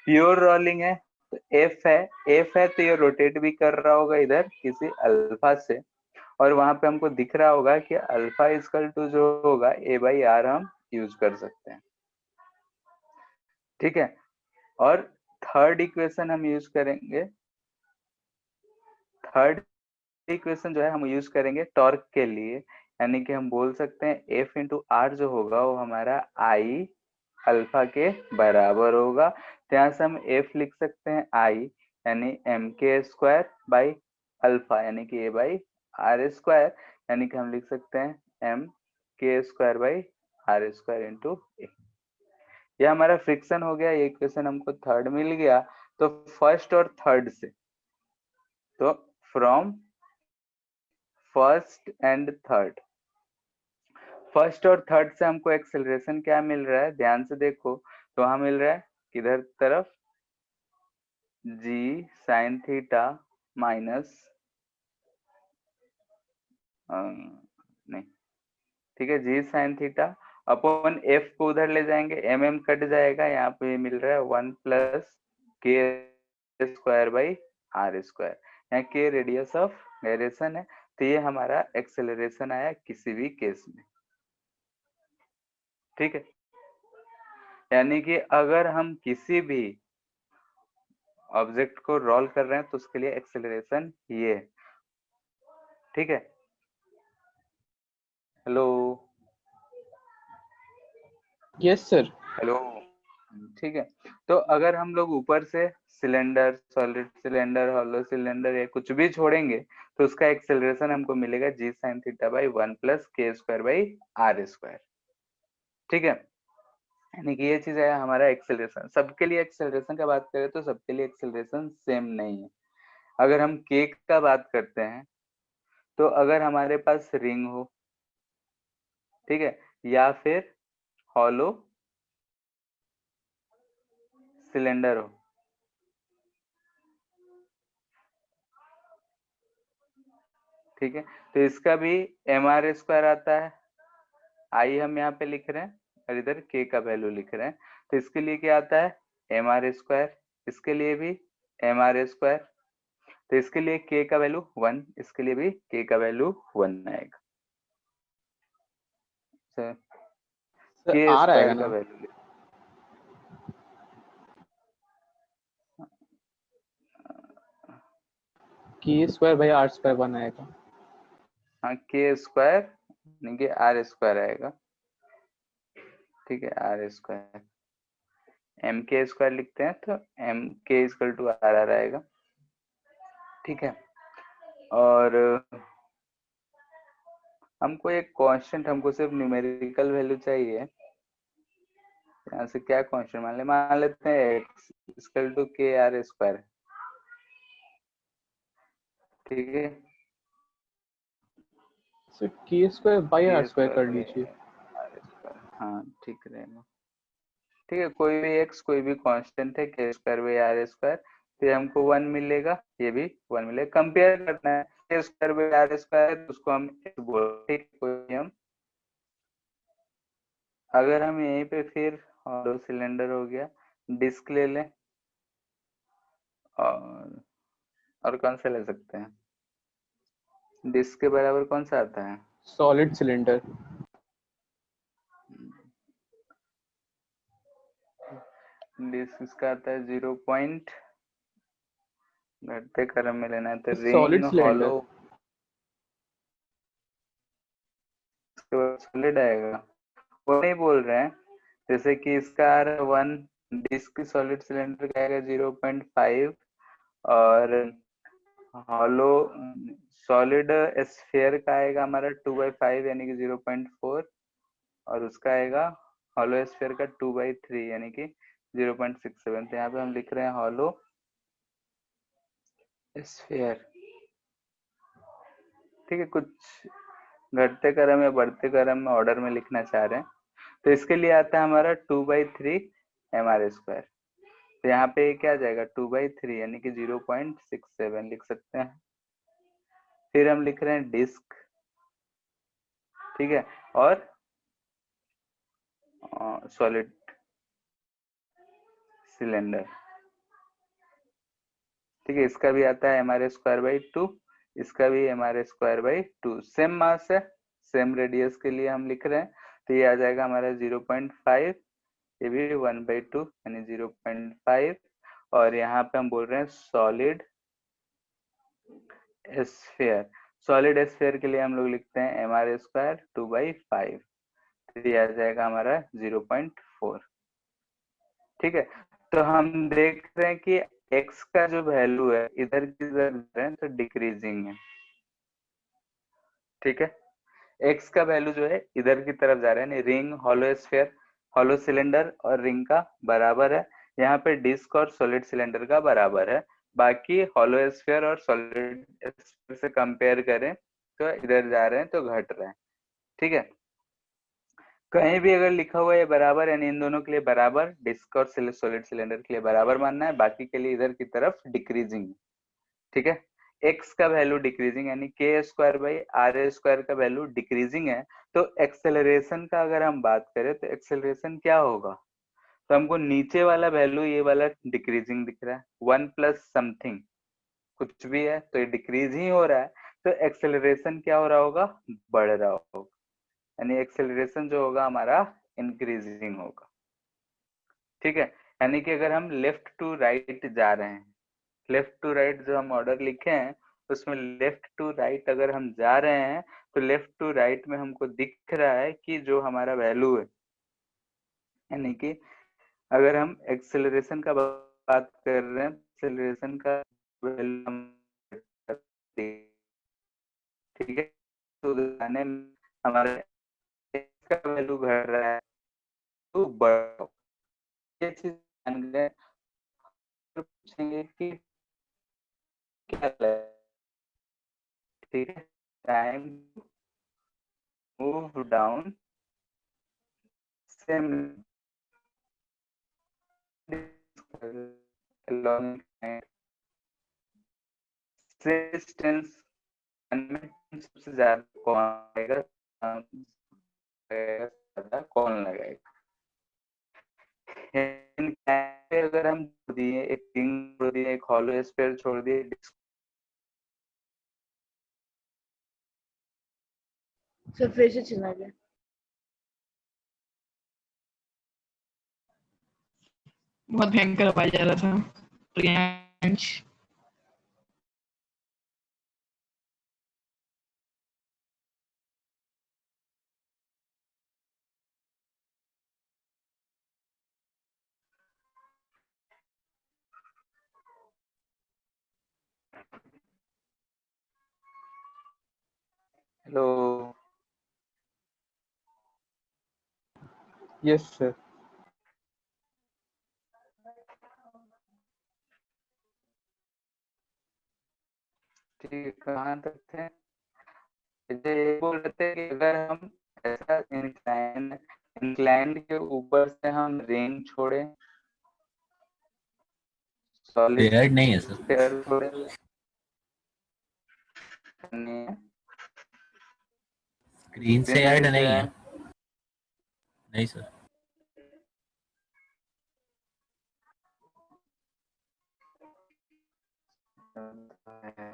प्योर रोलिंग है तो एफ है तो ये रोटेट भी कर रहा होगा इधर किसी अल्फा से, और वहां पे हमको दिख रहा होगा कि अल्फा इक्वल टू जो होगा ए बाई आर हम यूज कर सकते हैं। ठीक है, और थर्ड इक्वेशन हम यूज करेंगे, थर्ड इक्वेशन जो है हम यूज करेंगे टॉर्क के लिए, यानी कि हम बोल सकते हैं एफ इंटू आर जो होगा वो हमारा आई अल्फा के बराबर होगा। तो यहाँ से हम एफ लिख सकते हैं आई यानी एम के स्क्वायर बाई अल्फा यानी कि ए बाई आर स्क्वायर, यानी कि हम लिख सकते हैं एम के square by R square into A. ये हमारा फ्रिक्शन हो गया, ये इक्वेशन हमको थर्ड मिल गया। तो फर्स्ट और थर्ड से, तो from first and third, first और थर्ड से हमको एक्सेलरेशन क्या मिल रहा है, ध्यान से देखो, तो वहां मिल रहा है किधर तरफ g साइन थीटा माइनस नहीं, ठीक है, g sine theta upon f को उधर ले जाएंगे, कट जाएगा, यहाँ पे मिल रहा है 1 प्लस के स्क्वायर बाई आर स्क्वायर, यहाँ के रेडियस ऑफ गायरेशन है। तो ये हमारा एक्सेलरेशन आया किसी भी केस में। ठीक है, यानी कि अगर हम किसी भी ऑब्जेक्ट को रोल कर रहे हैं तो उसके लिए एक्सेलरेशन ये है। ठीक है, हेलो Yes, sir. हेलो, ठीक है, तो अगर हम लोग ऊपर से cylinder, solid cylinder, hollow cylinder या कुछ भी छोड़ेंगे तो उसका एक्सेलरेशन हमको मिलेगा जी साइन थीटा बाई 1 प्लस के स्क्वायर बाई आर स्क्वायर। ठीक है, यानी कि ये चीज है हमारा एक्सेलरेशन। सबके लिए एक्सेलरेशन का बात करें तो सबके लिए एक्सेलरेशन सेम नहीं है। अगर हम केक का बात करते हैं तो अगर हमारे पास रिंग हो, ठीक है, या फिर हॉलो सिलेंडर हो, ठीक है, तो इसका भी एम आर स्क्वायर आता है, आई हम यहाँ पे लिख रहे हैं और इधर के का वैल्यू लिख रहे हैं, तो इसके लिए क्या आता है एम आर स्क्वायर, इसके लिए भी एम आर स्क्वायर, तो इसके लिए के का वैल्यू 1, इसके लिए भी के का वैल्यू 1 आएगा। Sir, के R स्क्वायर आएगा का ना? Value, K square by R square 1 आएगा. हाँ के स्क्वायर यानी कि आर स्क्वायर आएगा। ठीक है, आर स्क्वायर, एम के स्क्वायर लिखते हैं तो एम के इक्वल टू आर आर आएगा। ठीक है, और हमको एक कांस्टेंट, हमको सिर्फ न्यूमेरिकल वैल्यू चाहिए। यहाँ से क्या कांस्टेंट मान लेते हैं एक्स इक्वल टू के आर स्क्वायर। ठीक है, Sir, K square by के R square कर स्क्वायर लीजिए. आर स्क्वायर, हाँ ठीक रहेगा। ठीक है, कोई भी x कोई भी कांस्टेंट है k square by R square, तो ये हमको 1 मिलेगा, ये भी 1 मिलेगा। कंपेयर करना है k square by R square, तो उसको हम x बोलते हैं, कोई हम अगर हम यहीं पे फिर हॉलो सिलेंडर हो गया, डिस्क ले लें, और कौन सा ले सकते हैं, डिस्क के बराबर कौन सा आता है, सॉलिड सिलेंडर। डिस्क इसका आता है 0 पॉइंट, घटते क्रम में लेना है तो solid ring cylinder. Hollow, solid आएगा, वो नहीं बोल रहे हैं। जैसे कि इसका आ रहा है 1, डिस्क सॉलिड सिलेंडर का आएगा 0.5, और हॉलो सॉलिड स्फीयर का आएगा हमारा 2/5 यानी कि 0.4, और उसका आएगा हॉलो स्फीयर का 2/3 यानी कि 0.67। तो यहाँ पे हम लिख रहे हैं हॉलो स्फीयर। ठीक है, कुछ घटते क्रम या बढ़ते क्रम में ऑर्डर में लिखना चाह रहे हैं, तो इसके लिए आता है हमारा 2/3 mr²। तो यहाँ पे क्या आ जाएगा 2/3 यानी कि 0.67 लिख सकते हैं। फिर हम लिख रहे हैं डिस्क, ठीक है, और सॉलिड सिलेंडर, ठीक है, इसका भी आता है mr²/2, इसका भी mr²/2, सेम मास है, सेम रेडियस के लिए हम लिख रहे हैं, तो ये आ जाएगा हमारा 0.5, ये भी 1/2 यानी 0.5, और यहाँ पे हम बोल रहे हैं सॉलिड स्फीयर। सॉलिड स्फीयर के लिए हम लोग लिखते हैं mr² 2/5, तो ये आ जाएगा हमारा 0.4। ठीक है, तो हम देख रहे हैं कि x का जो वैल्यू है इधर की तरफ है तो डिक्रीजिंग है। ठीक है, x का वैल्यू जो है इधर की तरफ जा रहा है, ring hollow sphere hollow cylinder और रिंग का बराबर है, यहाँ पे डिस्क और सॉलिड सिलेंडर का बराबर है। बाकी हॉलो स्फीयर और सॉलिड स्फीयर से कंपेयर करें तो इधर जा रहे हैं तो घट रहे हैं। ठीक है, कहीं भी अगर लिखा हुआ है बराबर यानी इन दोनों के लिए बराबर, डिस्क और सॉलिड सिलेंडर के लिए बराबर मानना है, बाकी के लिए इधर की तरफ डिक्रीजिंग। ठीक है, x का वैल्यू डिक्रीजिंग यानी k²/r² का वैल्यू डिक्रीजिंग है, तो एक्सेलरेशन का अगर हम बात करें तो एक्सेलरेशन क्या होगा, तो हमको नीचे वाला वैल्यू ये वाला डिक्रीजिंग दिख रहा है, 1 प्लस समथिंग कुछ भी है तो ये डिक्रीज ही हो रहा है, तो एक्सेलरेशन क्या हो रहा होगा, बढ़ रहा होगा, यानी एक्सेलरेशन जो होगा हमारा इंक्रीजिंग होगा। ठीक है, यानी कि अगर हम लेफ्ट टू राइट जा रहे हैं, लेफ्ट टू राइट जो हम ऑर्डर लिखे हैं उसमें लेफ्ट टू राइट अगर हम जा रहे हैं, तो लेफ्ट टू राइट में हमको दिख रहा है कि जो हमारा वैल्यू है, यानी कि अगर हम एक्सेलरेशन का बात कर रहे हैं, एक्सेलरेशन का वैल्यू हम, ठीक है, तो जाने में हमारा का वैल्यू बढ़ रहा है तो बढ़, ये चीज जान गए, तो पूछेंगे कि क्या है। ठीक है, time move down same along distance सबसे ज्यादा कौन आएगा, कौन लगाएगा। अगर हम छोड़ दिए एक रिंग छोड़ दिए, एक हॉलो स्फीयर छोड़ दिए, सर फिर से चला गया। बहुत भयंकर आवाज आ रहा था प्रियांश। Hello, yes sir. ठीक है, कहाँ तक थे, ये बोल रहे थे कि अगर हम ऐसा इंक्लाइन इंक्लाइंड के ऊपर से हम रिंग छोड़े, सॉलिड पेयर्ड नहीं है सर। स्फीयर छोड़े, नहीं है। स्क्रीन से स्क्रीन ऐड से नहीं है। ऐड नहीं सर। है।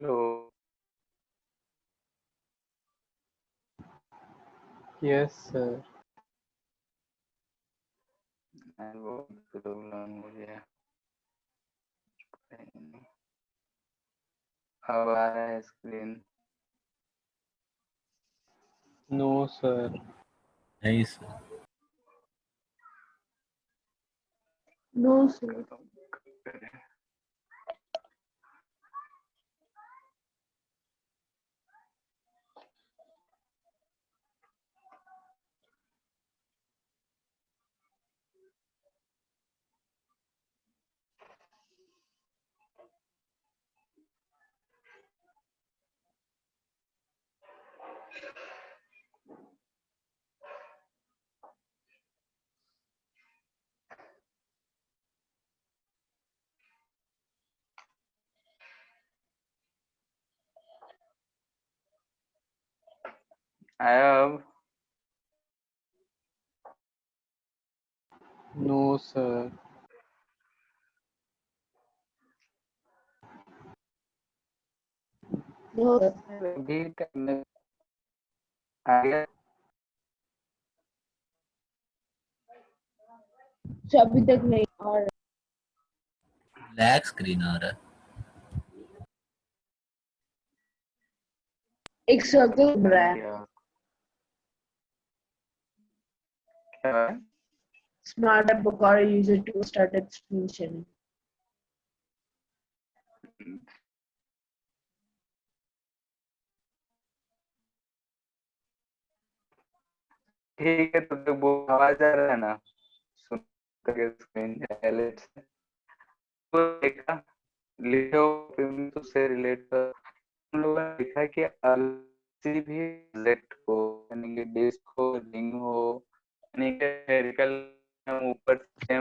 तो Yes, sir. वो प्रॉब्लम मुझे अब आ रहा है स्क्रीन। No, sir. नहीं सर। No, sir. आया अब? No, sir. No, sir. अभी करने आ गया। So अभी तक नहीं आ रहा। ब्लैक स्क्रीन आ रहा है। एक सर्कल बन रहा है। क्या है? Smart app Bakara user to started screen sharing. ठीक है, तो वो आवाज आ रहा है ना, सुन करके स्क्रीन तो देखा, लिखो तो से रिलेट कर। हम लोगों ने देखा कि किसी भी ऑब्जेक्ट को, यानी कि डिस्क हो, रिंग हो, यानी कि स्फेरिकल, हम ऊपर से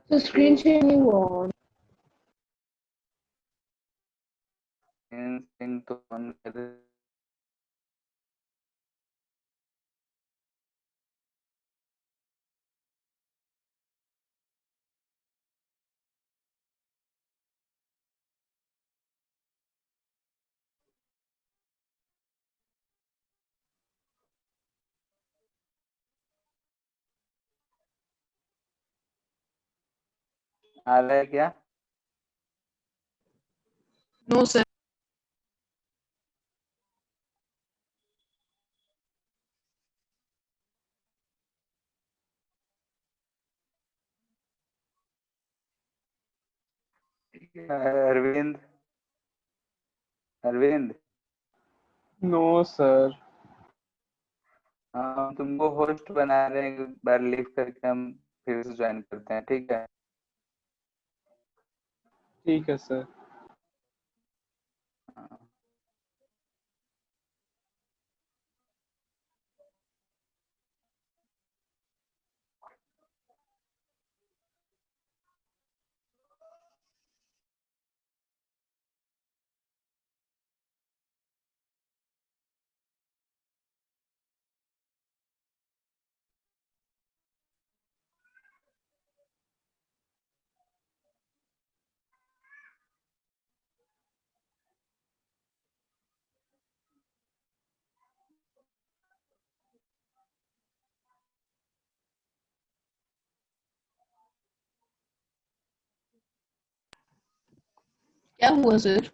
So screen sharing हुआ। तो ऑन कर आ रहा है क्या? No, sir. Arvind, Arvind, No, sir. हम तुमको होस्ट बना रहे हैं, एक बार लीव करके हम फिर से ज्वाइन करते हैं, ठीक है? ठीक है, sir. हाँ। क्या हुआ सर?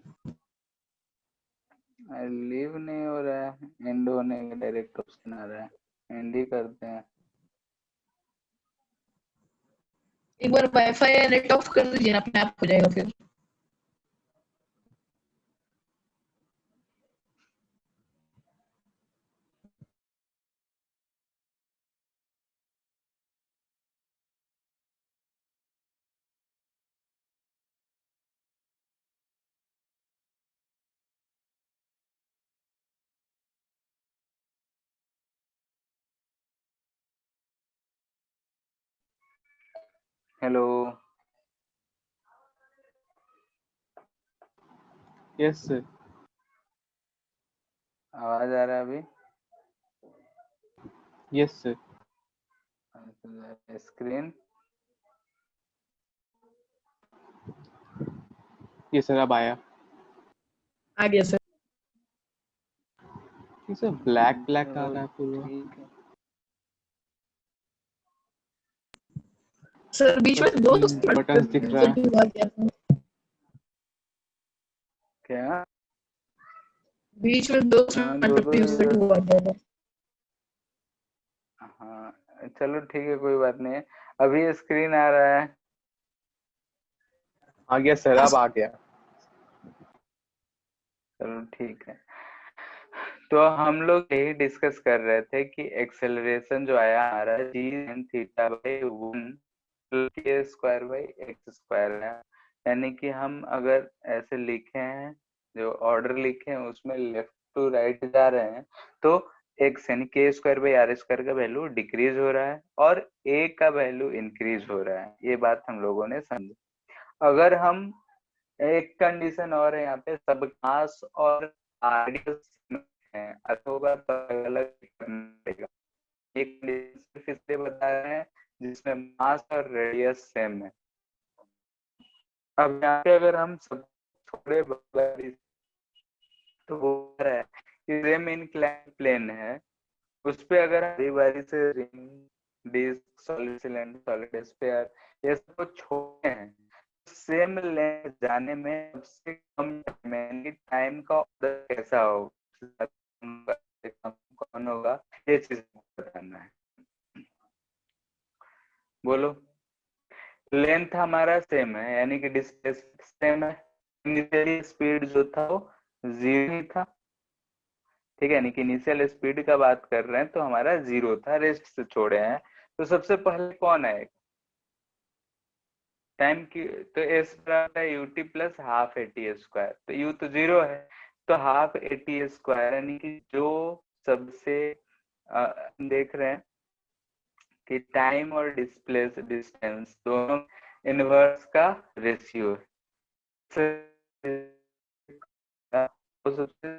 लीव नहीं हो रहा है, एंड होने का डायरेक्ट ऑप्शन आ रहा है, एंड ही करते हैं। एक बार वाईफाई या नेट ऑफ कर दीजिए ना, अपने आप हो जाएगा फिर। हेलो। Yes, sir. आवाज आ रहा है अभी? Yes, sir. Screen? Yes, sir. अब आया। आ गया सर। ये सर ब्लैक ब्लैक आ चलो रहा है पूरा। ठीक है। सर बीच में दो बटन्स दिख रहा है। हुआ क्या था? क्या? बीच में दो हाँ, दो दो यूजर यूजर। हुआ क्या था? हाँ चलो ठीक है, कोई बात नहीं है। अभी स्क्रीन आ रहा है? आ गया सर, अब आ गया। चलो ठीक है। तो हम लोग यही डिस्कस कर रहे थे कि एक्सेलरेशन जो आया हमारा जी sin थीटा बाई 1 के स्क्वायर बाई एक्स स्क्वायर है। यानी कि हम अगर ऐसे लिखे हैं, जो ऑर्डर लिखे हैं उसमें लेफ्ट टू राइट जा रहे हैं, तो एक्स यानी के स्क्वायर बाई आर स्क्वायर का वैल्यू डिक्रीज हो रहा है और ए का वैल्यू इंक्रीज हो रहा है। ये बात हम लोगों ने समझी। अगर हम एक कंडीशन और है यहाँ पे, सब मास और रेडियस है, होगा तो अलग करना पड़ेगा। एक कंडीशन सिर्फ इसलिए बता रहे हैं जिसमें मास और रेडियस सेम है। अब यहाँ पे अगर हम सब थोड़े तो वो है कि सेम इंक्लाइन प्लेन है, उस पे अगर बारी बारी से ring disc solid cylinder solid sphere ये सब छोड़े हैं, सेम लेंथ जाने में सबसे कम टाइम यानी टाइम का ऑर्डर कैसा होगा, कौन होगा, ये चीज बताना है। बोलो। लेंथ हमारा सेम है यानी कि डिस्टेंस सेम है। इनिशियली स्पीड जो था वो 0 ही था। ठीक है, यानी कि इनिशियल स्पीड का बात कर रहे हैं तो हमारा 0 था, रेस्ट से छोड़े हैं। तो सबसे पहले कौन आएगा? टाइम की तो एस बराबर है UT plus half A T square. तो यू तो 0 है, तो हाफ ए टी स्क्वायर यानी कि जो सबसे देख रहे हैं कि टाइम और डिस्प्लेस डिस्टेंस दोनों इनवर्स का रेशियो है। तो सबसे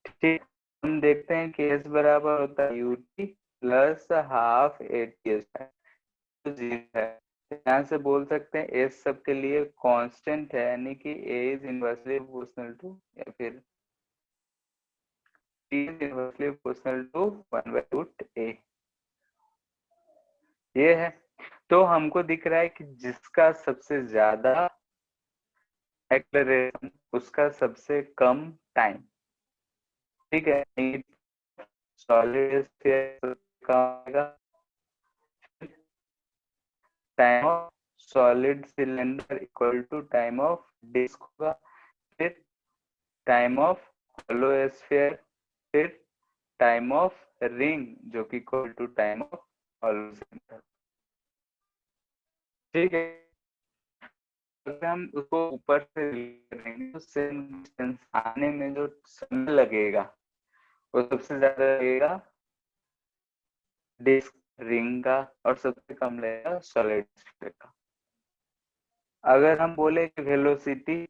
ठीक, हम देखते हैं कि एस बराबर होता है UT plus half A T square, तो 0 है। यहाँ से बोल सकते हैं एस सबके लिए कांस्टेंट है यानी कि A is inversely proportional to, या फिर T is inversely proportional to 1/√a। ये है। तो हमको दिख रहा है कि जिसका सबसे ज्यादा एक्सेलरेशन उसका सबसे कम टाइम। ठीक है, सॉलिड स्फीयर का time of solid cylinder equal to time of disc होगा, फिर टाइम ऑफ होलो स्फीयर, फिर टाइम ऑफ रिंग जो कि equal to time of hollow cylinder. ठीक है, अगर हम उसको ऊपर से करेंगे तो सेम डिस्टेंस आने में जो समय लगेगा वो सबसे ज्यादा लगेगा डिस्क रिंग का और सबसे कम लगेगा सॉलिड स्फीयर का। अगर हम बोले कि वेलोसिटी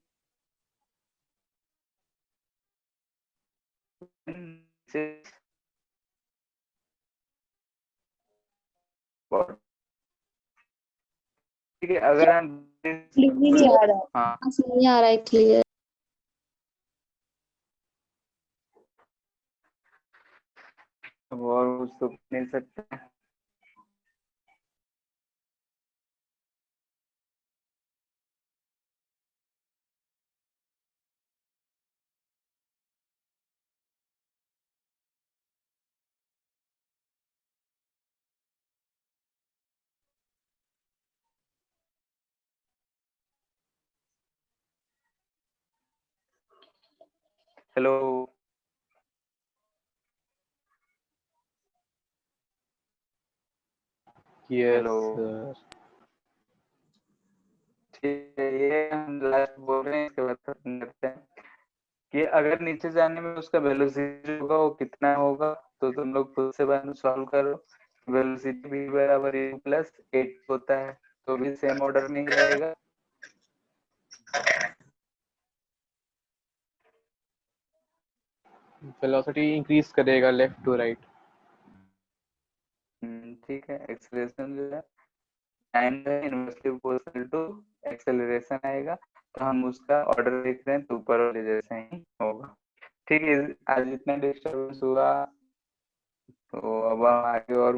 ठीक है, अगर हम क्लियर नहीं आ रहा है। हाँ नहीं आ रहा है क्लियर। और कुछ तो नहीं सकते। Hello Yes, hello sir. ठीक है, ये हम लास्ट बोल रहे हैं, इसके बाद खत्म करते हैं कि अगर नीचे जाने में उसका वेलोसिटी होगा वो कितना होगा, तो तुम लोग खुद से बाद में सॉल्व करो। वेलोसिटी v बराबर u प्लस 8 होता है, तो भी सेम ऑर्डर में ही रहेगा। Velocity increase करेगा left to right. ठीक है, एक्सेलरेशन जो है टाइम है इनवर्सली प्रोपोर्शनल टू एक्सेलरेशन आएगा, तो हम उसका ऑर्डर देख रहे हैं तो ऊपर वाले जैसे ही होगा। ठीक है, आज इतना डिस्टर्बेंस हुआ तो अब हम आगे और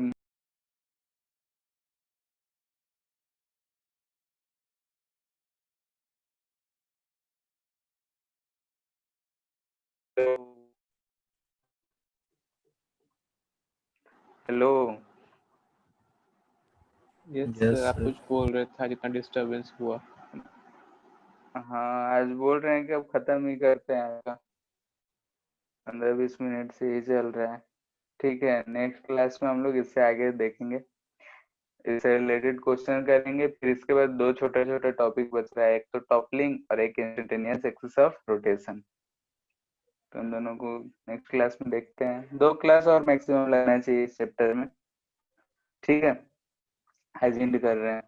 हेलो Yes, Yes, sir. आप sir. कुछ बोल रहे थे, जितना डिस्टरबेंस हुआ। हाँ, आज बोल रहे हैं कि अब खत्म ही करते हैं आपका, 15-20 मिनट से ही चल रहा है। ठीक है, नेक्स्ट क्लास में हम लोग इससे आगे देखेंगे, इससे रिलेटेड क्वेश्चन करेंगे। फिर इसके बाद दो छोटे छोटे टॉपिक बच रहा है, एक तो टॉपलिंग और एक इंस्टेंटेनियस एक्सिस ऑफ रोटेशन। तो इन दोनों को नेक्स्ट क्लास में देखते हैं। 2 क्लास और मैक्सिमम लगना चाहिए इस चैप्टर में। ठीक है, आज एंड कर रहे हैं।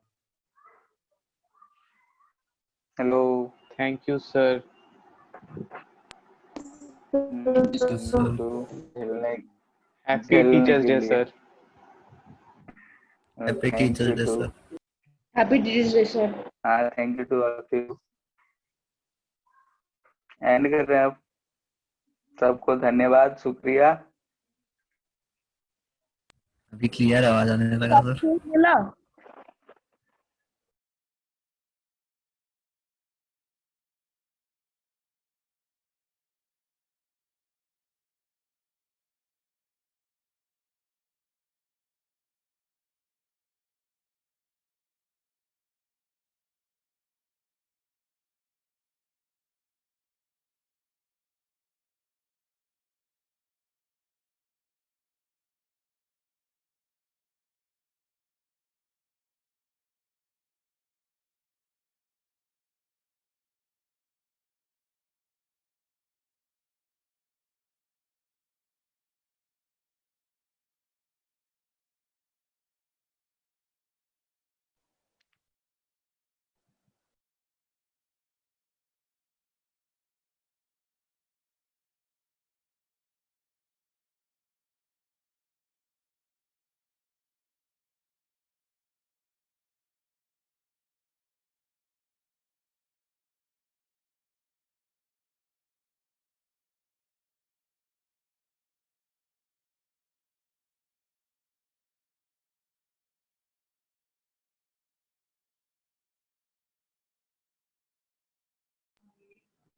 Hello Thank you, sir. तो Happy झेलने Teachers के Day, लिए sir. Happy thank Teachers you Day, too, sir. Happy Teachers Day, sir. हाँ thank you to all of you. End कर रहे हैं अब, सबको धन्यवाद, शुक्रिया। अभी क्लियर आवाज आने लगा सर। मिला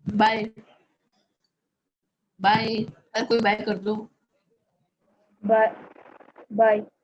बाय बाय, कोई बाय कर दो। Bye. Bye.